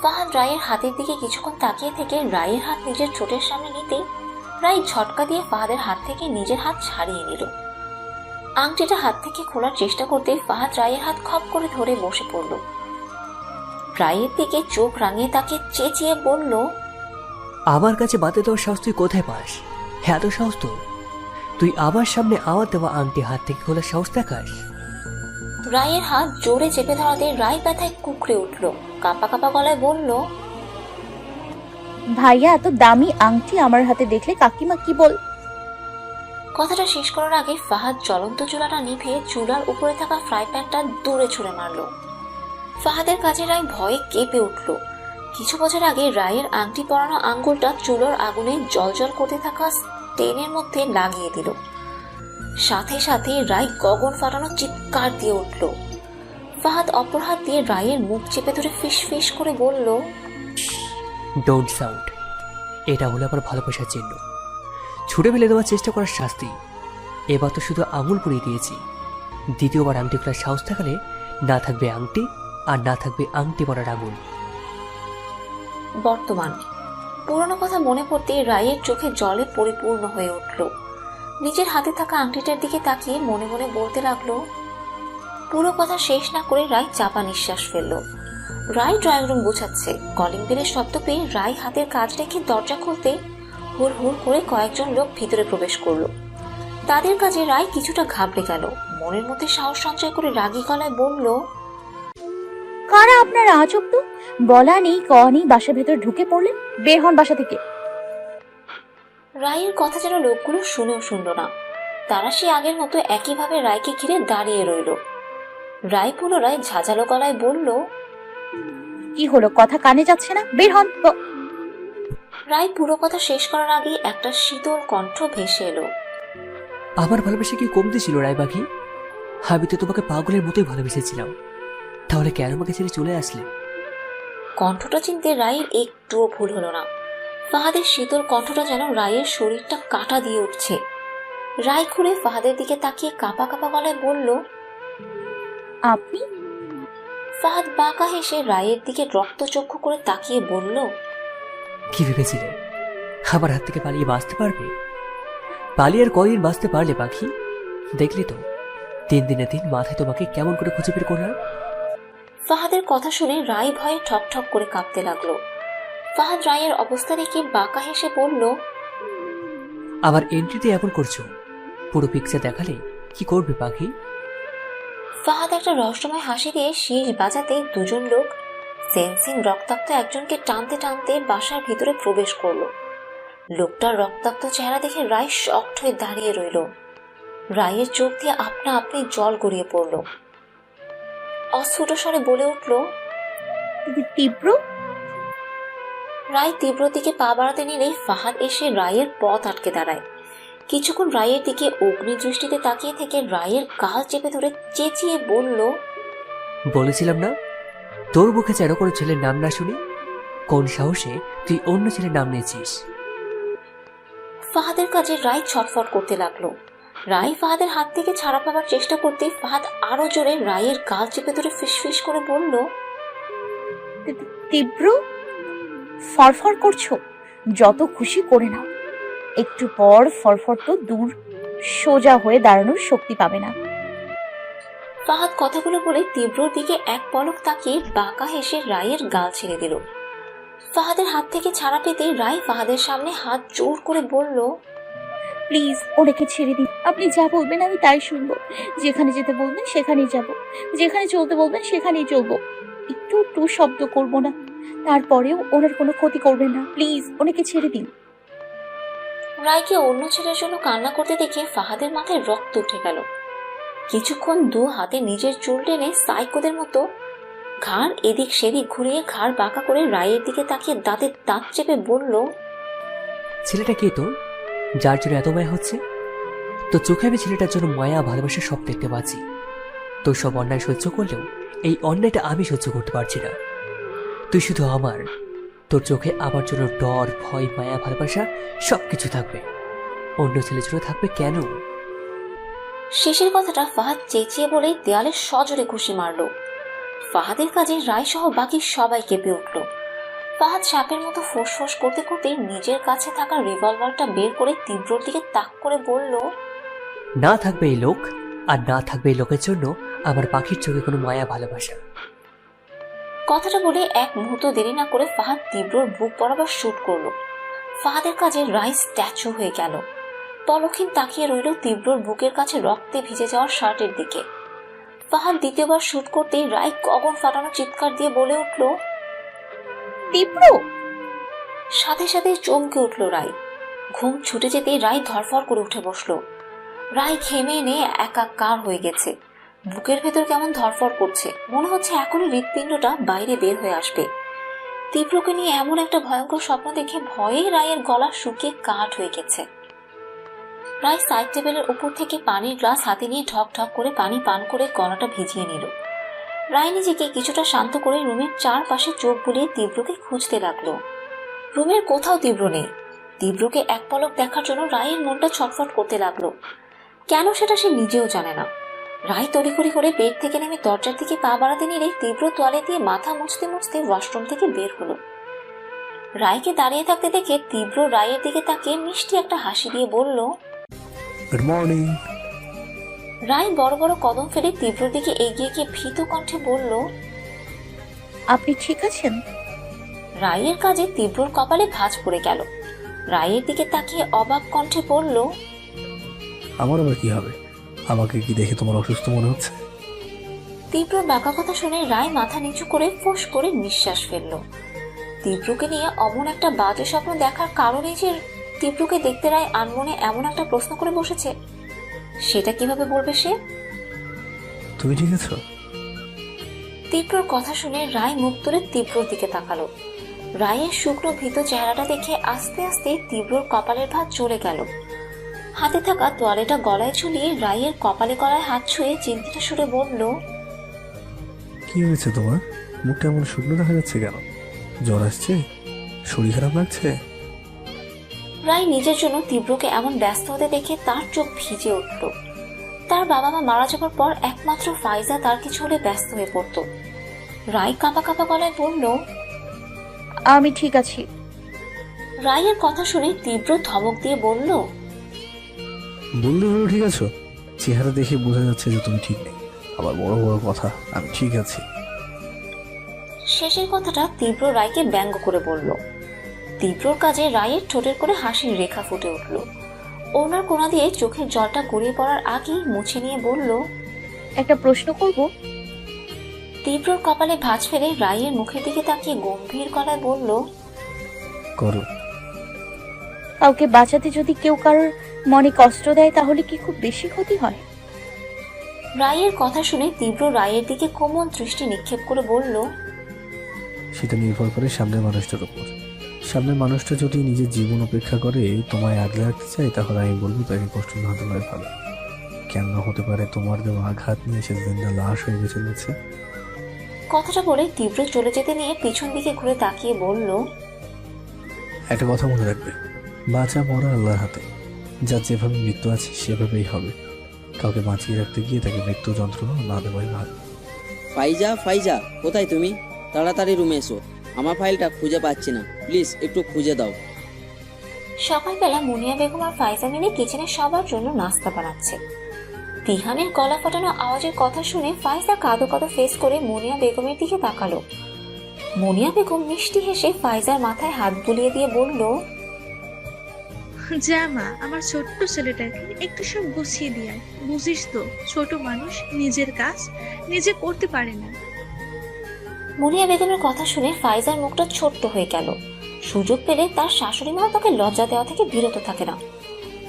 ফাহাদ রায়ের হাতের দিকে কিছুক্ষণ তাকিয়ে থেকে রায়ের হাত নিজের ঠোঁটের সামনে নিতে রায় ঝটকা দিয়ে ফাহাদের হাত থেকে নিজের হাত ছাড়িয়ে নিল। আংটিটা হাত থেকে খোলার চেষ্টা করতে ফাহাদ রায়ের হাত খপ করে ধরে বসে পড়ল। রায়ের দিকে চোখ রাঙিয়ে তাকিয়ে চেঁচিয়ে বলল, আমার কাছে বাতে দেওয়ার সাহস তুই কোথায় পাস? এত সাহস তো তুই আমার সামনে আমার দেওয়া আংটি হাত থেকে খোলার সাহস দেখাস? রায়ের হাত জোরে চেপে ধরাতে রায় ব্যথায় কুকড়ে উঠল। কাঁপা কাঁপা গলায় বলল, ভাইয়া, এত দামি আংটি আমার হাতে দেখলে কাকিমা কি বল? কথাটা শেষ করার আগে ফাহাদ জ্বলন্ত চুলাটা নিভিয়ে চুলার উপরে থাকা ফ্রাই প্যানটা দূরে ছুঁড়ে মারল। ফাহাদের কাজে রায় ভয়ে কেঁপে উঠল। কিছু বছর আগে রায়ের আংটি পরানো আঙ্গুলটা চুলোর আগুনে জলজল করতে থাকা স্টেনের মধ্যে লাগিয়ে দিল। সাথে সাথে রায় গগন ফাটানো চিৎকার দিয়ে উঠল। ফাহাদ অপর হাত দিয়ে রায়ের মুখ চেপে ধরে ফিস ফিস করে বলল, ডোন্ট সাউন্ড। এটা হলো আমার ভালোবাসার চিহ্ন। ছুটে ফেলে দেওয়ার চেষ্টা করার শাস্তি। এবার তো শুধু আঙুল পরিয়ে দিয়েছি। দ্বিতীয়বার আংটি খোলার সাহস থাকলে না থাকবে আংটি, আর না থাকবে আংটি পরার আঙুল। বর্তমান। পুরনো কথা মনে পড়তে রায়ের চোখে জলে পরিপূর্ণ হয়ে উঠল। নিজের হাতে থাকা আংটিটার দিকে তাকিয়ে মনে মনে বলতে লাগলো। পুরো কথা শেষ না করে রায় চাপা নিঃশ্বাস ফেলল। রায় ড্রয়িং রুম গোছাচ্ছে। কলিং বেলের শব্দ পেয়ে রায় হাতের কাজ রেখে দরজা খুলতে হুড় হুড় করে কয়েকজন লোক ভিতরে প্রবেশ করলো। তাদের কাজে রায় কিছুটা ঘাবড়ে গেল। মনের মধ্যে সাহস সঞ্চয় করে রাগী গলায় বলল, কারা আপনারা? আজব তো, বলা নেই ক নেই বাসার ভেতর ঢুকে পড়লেন। বের হন বাসা থেকে। রায়ের কথা যেন লোকগুলো শুনেও শুনল না। তারা সে আগের মতো একইভাবে রায়কে ঘিরে দাঁড়িয়ে রইল। রায় পুনরায় ঝাঁঝালো গলায় বলল, কি হলো, কথা কানে যাচ্ছে না? বের হন। রায় পুরো কথা শেষ করার আগে একটা শীতল কণ্ঠ ভেসে এলো। আমার ভালোবাসা কি কমতে ছিল রায় পাখি? আমি তো তোমাকে পাগলের মতোই ভালোবেসেছিলাম, তাহলে কেন আমাকে ছেড়ে চলে আসলে? কণ্ঠটা চিনতে রায়ের একটুও ভুল হলো না। ফাহাদের শীতল কণ্ঠটা যেন রায়ের শরীরটা কাটা দিয়ে উঠছে। রায় ঘুরে ফাহাদের দিকে তাকিয়ে কাঁপা কাঁপা গলায় বলল, আপনি? ফাহাদ বাঁকা হেসে রায়ের দিকে রক্তচক্ষু করে তাকিয়ে বলল, কি ভেবেছিলে আমার হাত থেকে পালিয়ে বাঁচতে পারবে? পালিয়ে আর কয়দিন বাঁচতে পারলে পাখি? দেখলি তো 3 দিনে 3 মাথায় তোমাকে কেমন করে খুঁজে বের করলাম। ফাহাদের কথা শুনে রায় ভয়ে ঠক ঠক করে কাঁপতে লাগলো। ফাহাদ রায়ের অবস্থা দেখে বাঁকা হেসে বলল, আবার এন্ট্রিতে এমন করছো, পুরো পিকচার দেখালে কি করবে পাখি? ফাহাদ একটা রহস্যময় হাসি দিয়ে শীষ বাজাতে দুজন লোক সেন্সিং রক্তাক্ত একজনকে টানতে টানতে বাসার ভিতরে প্রবেশ করলো। লোকটার রক্তাক্ত চেহারা দেখে রায় শকড হয়ে দাঁড়িয়ে রইল। রায়ের চোখ দিয়ে আপনা আপনি জল গড়িয়ে পড়ল। অস্ফুট স্বরে বলে উঠল, তীব্র। রায় তীব্র দিকে পা বাড়াতে নিলেই ফাহাদ এসে রায়ের পথ আটকে দাঁড়ায়। কিছুক্ষণ রায়ের দিকে অগ্নি দৃষ্টিতে তাকিয়ে থেকে রায়ের গাল চেপে ধরে চেঁচিয়ে বলল, বলেছিলাম না তোর মুখে যেন কোনো ছেলের নাম না শুনি? কোন সাহসে তুই অন্য ছেলের নাম নিয়েছিস? ফাহাদের কাজে রায় ছটফট করতে লাগলো। রায় ফাহাদের হাত থেকে ছাড়া পাওয়ার চেষ্টা করতে ফাহাদ আরো জোরে রায়ের গাল চেপে ধরে ফিসফিস করে বলল, তীব্র, ফরফর করছো? যত খুশি করে নাও, একটু পর ফরফর তো দূর, সোজা হয়ে দাঁড়ানোর শক্তি পাবে না। ফাহাদ কথাগুলো বলে তীব্রর দিকে এক পলক তাকিয়ে বাঁকা হেসে রায়ের গাল ছেড়ে দিল। ফাহাদের হাত থেকে ছাড়া পেতে রায় ফাহাদের সামনে হাত জোর করে বলল, প্লিজ ওনাকে ছেড়ে দিন। আপনি যা বলবেন আমি তাই শুনবো। যেখানে যেতে বলবেন সেখানেই যাব, যেখানে চলতে বলবেন সেখানেই চলবো। একটু টু শব্দ করব না, তারপরেও ওনার কোনো ক্ষতি করবেন না। প্লিজ ওনাকে ছেড়ে দিন। রায়কে অন্য ছেলের জন্য কান্না করতে দেখে ফাহাদের মাথায় রক্ত উঠে গেল। কিছুক্ষণ দু হাতে নিজের চুল টেনে সাইকোদের মতো ঘাড় এদিক সেদিক ঘুরিয়ে ঘাড় বাঁকা করে রায়ের দিকে তাকিয়ে দাঁতের দাঁত চেপে বলল, ছেলেটা কে তোর, যার জন্য এত মায়া হচ্ছে? তো চোখে আমি ছেলেটার জন্য মায়া ভালোবাসা সব দেখতে পাচ্ছি। তোর সব অন্যায় সহ্য করলেও এই অন্যায়টা আমি সহ্য করতে পারছি না। তুই শুধু আমার, তোর চোখে আমার জন্য ডর, ভয়, মায়া, ভালোবাসা সবকিছু থাকবে, অন্য ছেলের জন্য থাকবে কেন? শেষের কথাটা ফাহাদ চেঁচিয়ে বলেই দেয়ালে সজোরে ঘুষি মারল। ফাহাদের কাজে রায় সহ বাকি সবাই কেঁপে উঠল। ফাহাদ সাপের মতো ফোঁস করতে করতে নিজের কাছে থাকা রিভলভারটা বের করে তীব্রর দিকে তাক করে বলল, না থাকবে এই লোক, আর না থাকবে এই লোকের জন্য আমার পাখির চোখে কোনো মায়া ভালোবাসা। কথাটা বলে এক মুহূর্ত দেরি না করে ফাহাদ তীব্রর বুক বরাবর শুট করলো। ফাহাদের কাজে রায় স্ট্যাচু হয়ে গেল। পলকহীন তাকিয়ে রইল তীব্রর বুকের কাছে রক্তে ভিজে যাওয়ার শার্টের দিকে। ফাহাদ দ্বিতীয়বার শুট করতেই রায় গগন ফাটানো চিৎকার দিয়ে বলে উঠল, তীব্র! সাথে সাথে চমকে উঠল রায়। ঘুম ছুটে যেতেই রায় ধরফর করে উঠে বসলো। রায় ঘেমে নিয়ে একাকার হয়ে গেছে। বুকের ভেতর কেমন ধরফর করছে, মনে হচ্ছে এখনই হৃৎপিণ্ডটা বাইরে বের হয়ে আসবে। তীব্রকে নিয়ে এমন একটা ভয়ঙ্কর স্বপ্ন দেখে ভয়ে রায়ের গলা শুকিয়ে কাঠ হয়ে গেছে। রায় সাইড টেবিলের উপর থেকে পানির গ্লাস হাতে নিয়ে ঠক ঠক করে পানি পান করে গলাটা ভিজিয়ে নিল। রায় নিজেকে কিছুটা শান্ত করে রুমের চারপাশে চোখ বুলিয়ে তীব্রকে খুঁজতে লাগলো। রুমের কোথাও তীব্র নেই। তীব্রকে এক পলক দেখার জন্য রায়ের মনটা ছটফট করতে লাগলো। কেন সেটা সে নিজেও জানে না। রায় তড়িঘড়ি করে বেড থেকে নেমে দরজার দিকে পা বাড়াতে নিলেই তীব্র তোয়ালে দিয়ে মাথা মুছতে মুছতে ওয়াশরুম থেকে বের হলো। রায়কে দাঁড়িয়ে থাকতে দেখে তীব্র রায়ের দিকে তাকিয়ে মিষ্টি একটা হাসি দিয়ে বলল, গুড মর্নিং। রায় বড় বড় কদম ফেলে তীব্রর দিকে এগিয়ে গিয়ে ভীত কণ্ঠে বলল, আপনি ঠিক আছেন? রায়ের কাজে তীব্রর কপালে ভাঁজ পড়ে গেল। রায়ের দিকে তাকিয়ে অবাক কণ্ঠে বলল, আমার আবার কি হবে? আমাকে কি দেখে তোমার অসুস্থ মনে হচ্ছে? তীব্র বাঁকা কথা শুনে রায় মাথা নিচু করে ফোঁস করে নিঃশ্বাস ফেলল। তীব্রকে নিয়ে অমন একটা বাজে স্বপ্ন দেখার কারণে যে তীব্রকে দেখতে রায় আনমনে এমন একটা প্রশ্ন করে বসেছে, সেটা কিভাবে বলবে সে? তুমি ঠিক আছো? তীব্রর কথা শুনে রায় মুখ তুলে তীব্রর দিকে তাকালো। রায়ের শুকনো ভীত চেহারাটা দেখে আস্তে আস্তে তীব্রর কপালের ভাঁজ চলে গেল। হাতে থাকা তোয়ালেটা গলায় ঝুলিয়ে রায়ের কপালে গলায় হাত ছুঁয়ে চিন্তিত সুরে বলল, কি হয়েছে তোমার? মুখটা এমন শুকনো দেখা যাচ্ছে কেন? জ্বর আসছে? শরীর খারাপ লাগছে? রায় নিজের জন্য তীব্রকে এমন ব্যস্ত হতে দেখে তার চোখ ভিজে উঠল। তার বাবা মা মারা যাবার পর একমাত্র ফাইজা তার কিছু হলে ব্যস্ত হয়ে পড়ত। রায় কাঁপা কাঁপা গলায় বলল, আমি ঠিক আছি। রায়ের কথা শুনে তীব্র ধমক দিয়ে বলল, বলতে পারো ঠিক আছো? চেহারা দেখে বোঝা যাচ্ছে যে তুমি ঠিক নেই। আবার বড় বড় কথা, আমি ঠিক আছি। শেষের কথাটা তীব্র রায়কে ব্যঙ্গ করে বলল। তীব্রর কাজে রায়ের ঠোঁটের করে হাসির রেখা ফুটে উঠল। ওনার কোনা দিয়ে চোখের জলটা গড়িয়ে পড়ার আগেই মুছে নিয়ে বলল, একটা প্রশ্ন করব? তীব্রর কপালে ভাঁজ ফেলে রায়ের মুখের দিকে তাকিয়ে গম্ভীর গলায় বলল, করো। কাউকে বাঁচাতে যদি কেউ কারোর মনে কষ্ট দেয় তাহলে কি খুব বেশি ক্ষতি হয়? রায়ের কথা শুনে তীব্র রায়ের দিকে কোমল দৃষ্টি নিক্ষেপ করে বলল, সেটা নির্ভর করে সামনের মানুষটার উপর। সামনের মানুষটা যদি নিজের জীবন উপেক্ষা করে তোমায় আগলে রাখতে চায়, তাহলে আমি বলবো তাকে কষ্ট না দেওয়াই ভালো। কেন হতে পারে তোমার দেওয়া আঘাত নিয়ে সে জিন্দা লাশ হয়ে বেঁচে যাচ্ছে। কথাটা বলে তীব্র চলে যেতে নিয়ে পিছন দিকে ঘুরে তাকিয়ে বলল, একটা কথা মনে রাখবে, বাঁচা মরা আল্লাহর হাতে। যার যেভাবে মৃত্যু আছে সেভাবেই হবে। কাউকে বাঁচিয়ে রাখতে গিয়ে তাকে মৃত্যু যন্ত্রণা না দেওয়াই ভালো। ফাইজা, ফাইজা, কোথায় তুমি? তাড়াতাড়ি রুমে এসো, আমার ফাইলটা খুঁজে পাচ্ছি না, প্লিজ একটু খুঁজে দাও। সকালবেলা মুনিয়া বেগম আর ফাইজা মিলে কিচেনে সবার জন্য নাস্তা বানাচ্ছে। তিহানের গলা ফাটানো আওয়াজের কথা শুনে ফাইজা কাঁদো কাঁদো ফেস করে মুনিয়া বেগমের দিকে তাকালো। মুনিয়া বেগম মিষ্টি হেসে ফাইজার মাথায় হাত বুলিয়ে দিয়ে বলল, যা মা, আমার ছোট্ট ছেলেটাকে একটু সব গুছিয়ে দিয়ে আয়। বুঝিস তো, ছোট মানুষ নিজের কাজ নিজে করতে পারে না। মুনিয়া বেগমের কথা শুনে ফাইজার মুখটা ছোট্ট হয়ে গেল। সুযোগ পেলে তার শাশুড়ি মা তাকে লজ্জা দেওয়া থেকে বিরত থাকে না।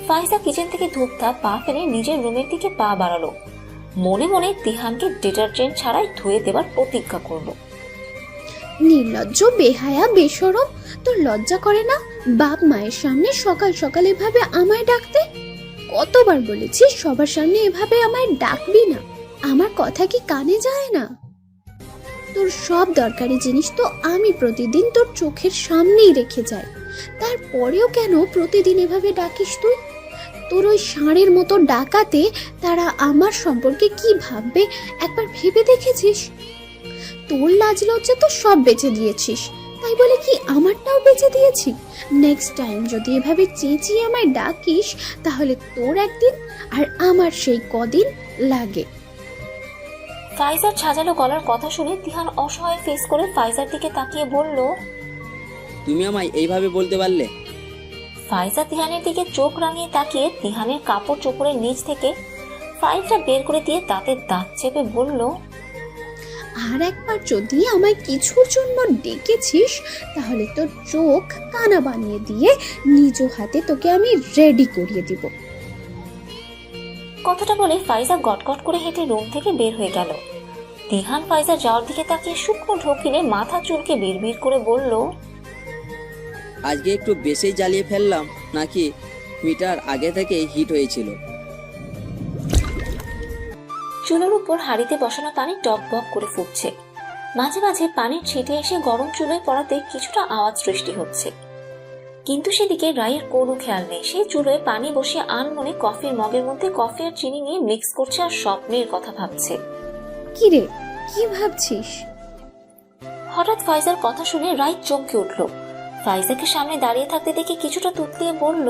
ফাইজা কিচেন থেকে ধূপধাপ পা ফেলে নিজের রুমের দিকে পা বাড়ালো। মনে মনে তিহানকে ডিটারজেন্ট ছাড়াই ধুয়ে দেবার প্রতিজ্ঞা করলো। নির্লজ্জ, বেহায়া, বেশরম, তোর লজ্জা করে না বাপ মায়ের সামনে সকাল সকাল এভাবে আমায় ডাকতে? কতবার বলেছি সবার সামনে এভাবে আমায় ডাকবি না। আমার কথা কি কানে যায় না? তোর সব দরকারি জিনিস তো আমি প্রতিদিন তোর চোখের সামনেই রেখে যাই, তারপরেও কেন প্রতিদিন এভাবে ডাকিস তুই? তোর ওই ষাঁড়ের মতো ডাকাতে তারা আমার সম্পর্কে কি ভাববে একবার ভেবে দেখেছিস? তোর লাজ লজ্জা তো সব বেঁচে দিয়েছিস, তাই বলে কি আমারটাও বেঁচে দিয়েছি? নেক্সট টাইম যদি এভাবে চেঁচিয়ে আমায় ডাকিস তাহলে তোর একদিন আর আমার সেই কদিন লাগে। ফাইজার ছাজালো গলার কথা শুনে তিহান অসহায় ফেস করে ফাইজার দিকে তাকিয়ে বলল, তুমি আমায় এইভাবে বলতে পারলে? ফাইজা তিহানের দিকে চোখ রাঙিয়ে তাকিয়ে তিহানের কাপড় চোপড়ের নিচ থেকে ফাইলটা বের করে দিয়ে দাঁতে দাঁত চেপে বলল, আর একবার যদি আমায় কিছুর জন্য ডেকেছিস তাহলে তোর চোখ কানা বানিয়ে দিয়ে নিজ হাতে তোকে আমি রেডি করিয়ে দিব। কথাটা বলে ফাইজা গটগট করে হেঁটে রুম থেকে বের হয়ে গেল। তিহান ফাইজা যাওয়ার দিকে তাকিয়ে শুকনো ঢোকিলে মাথা চুলকে বিড়বিড় করে বলল, আজকে একটু বেশি জ্বালিয়ে ফেললাম নাকি মিটার আগে থেকে হিট হয়েছিল? চুলোর উপর হাঁড়িতে বসানো পানি টকবক করে ফুটছে। মাঝে মাঝে পানির ছিটে এসে গরম চুলোয় পড়াতে কিছুটা আওয়াজ সৃষ্টি হচ্ছে, কিন্তু সেদিকে রায়ের কোনো খেয়াল নেই। সে চুলোয় পানি বসিয়ে আনমনে কফির মগের মধ্যে কফি আর চিনি নিয়ে মিক্স করছে আর স্বপ্নের কথা ভাবছে। কি রে, কি ভাবছিস? হঠাৎ ফাইজার কথা শুনে রায় চমকে উঠল। ফাইজাকে সামনে দাঁড়িয়ে থাকতে দেখে কিছুটা তুতলিয়ে বলল,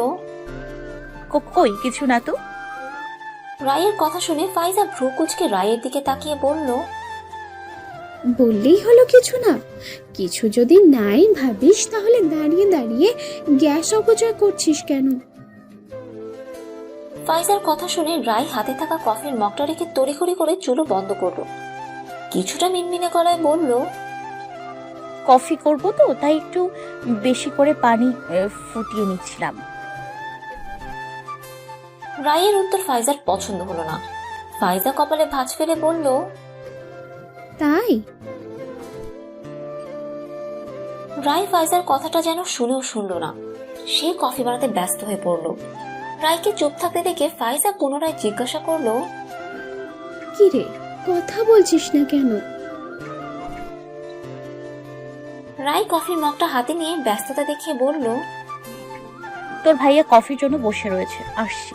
কই কিছু না তো। রায়ের কথা শুনে ফাইজা ভ্রু কুঁচকে রায়ের দিকে তাকিয়ে বলল, বললেই হলো কিছু না। কিছু যদি নাই ভাবিস তাহলে দাঁড়িয়ে দাঁড়িয়ে গ্যাস অপচয় করছিস কেন? ফাইজার কথা শুনে রায় হাতে থাকা কফির মগটা রেখে তড়িঘড়ি করে চুলো বন্ধ করলো। কিছুটা মিনমিনে গলায় বলল, কফি করব তো, তাই একটু বেশি করে পানি ফুটিয়ে নিচ্ছিলাম। রায়ের উত্তর ফাইজার পছন্দ হলো না। ফাইজা কপালে ভাঁজ ফেলে বলল, তাই? রায় ফাইজার কথাটা যেন শুনেও শুনল না। সে কফি বানাতে ব্যস্ত হয়ে পড়ল। রায়কে চুপ থাকতে দেখে ফাইজা পুনরায় জিজ্ঞাসা করলো, কি রে, কথা বলছিস না কেন? রায় কফির মগটা হাতে নিয়ে ব্যস্ততা দেখিয়ে বলল, তোর ভাইয়া কফির জন্য বসে রয়েছে, আসছি।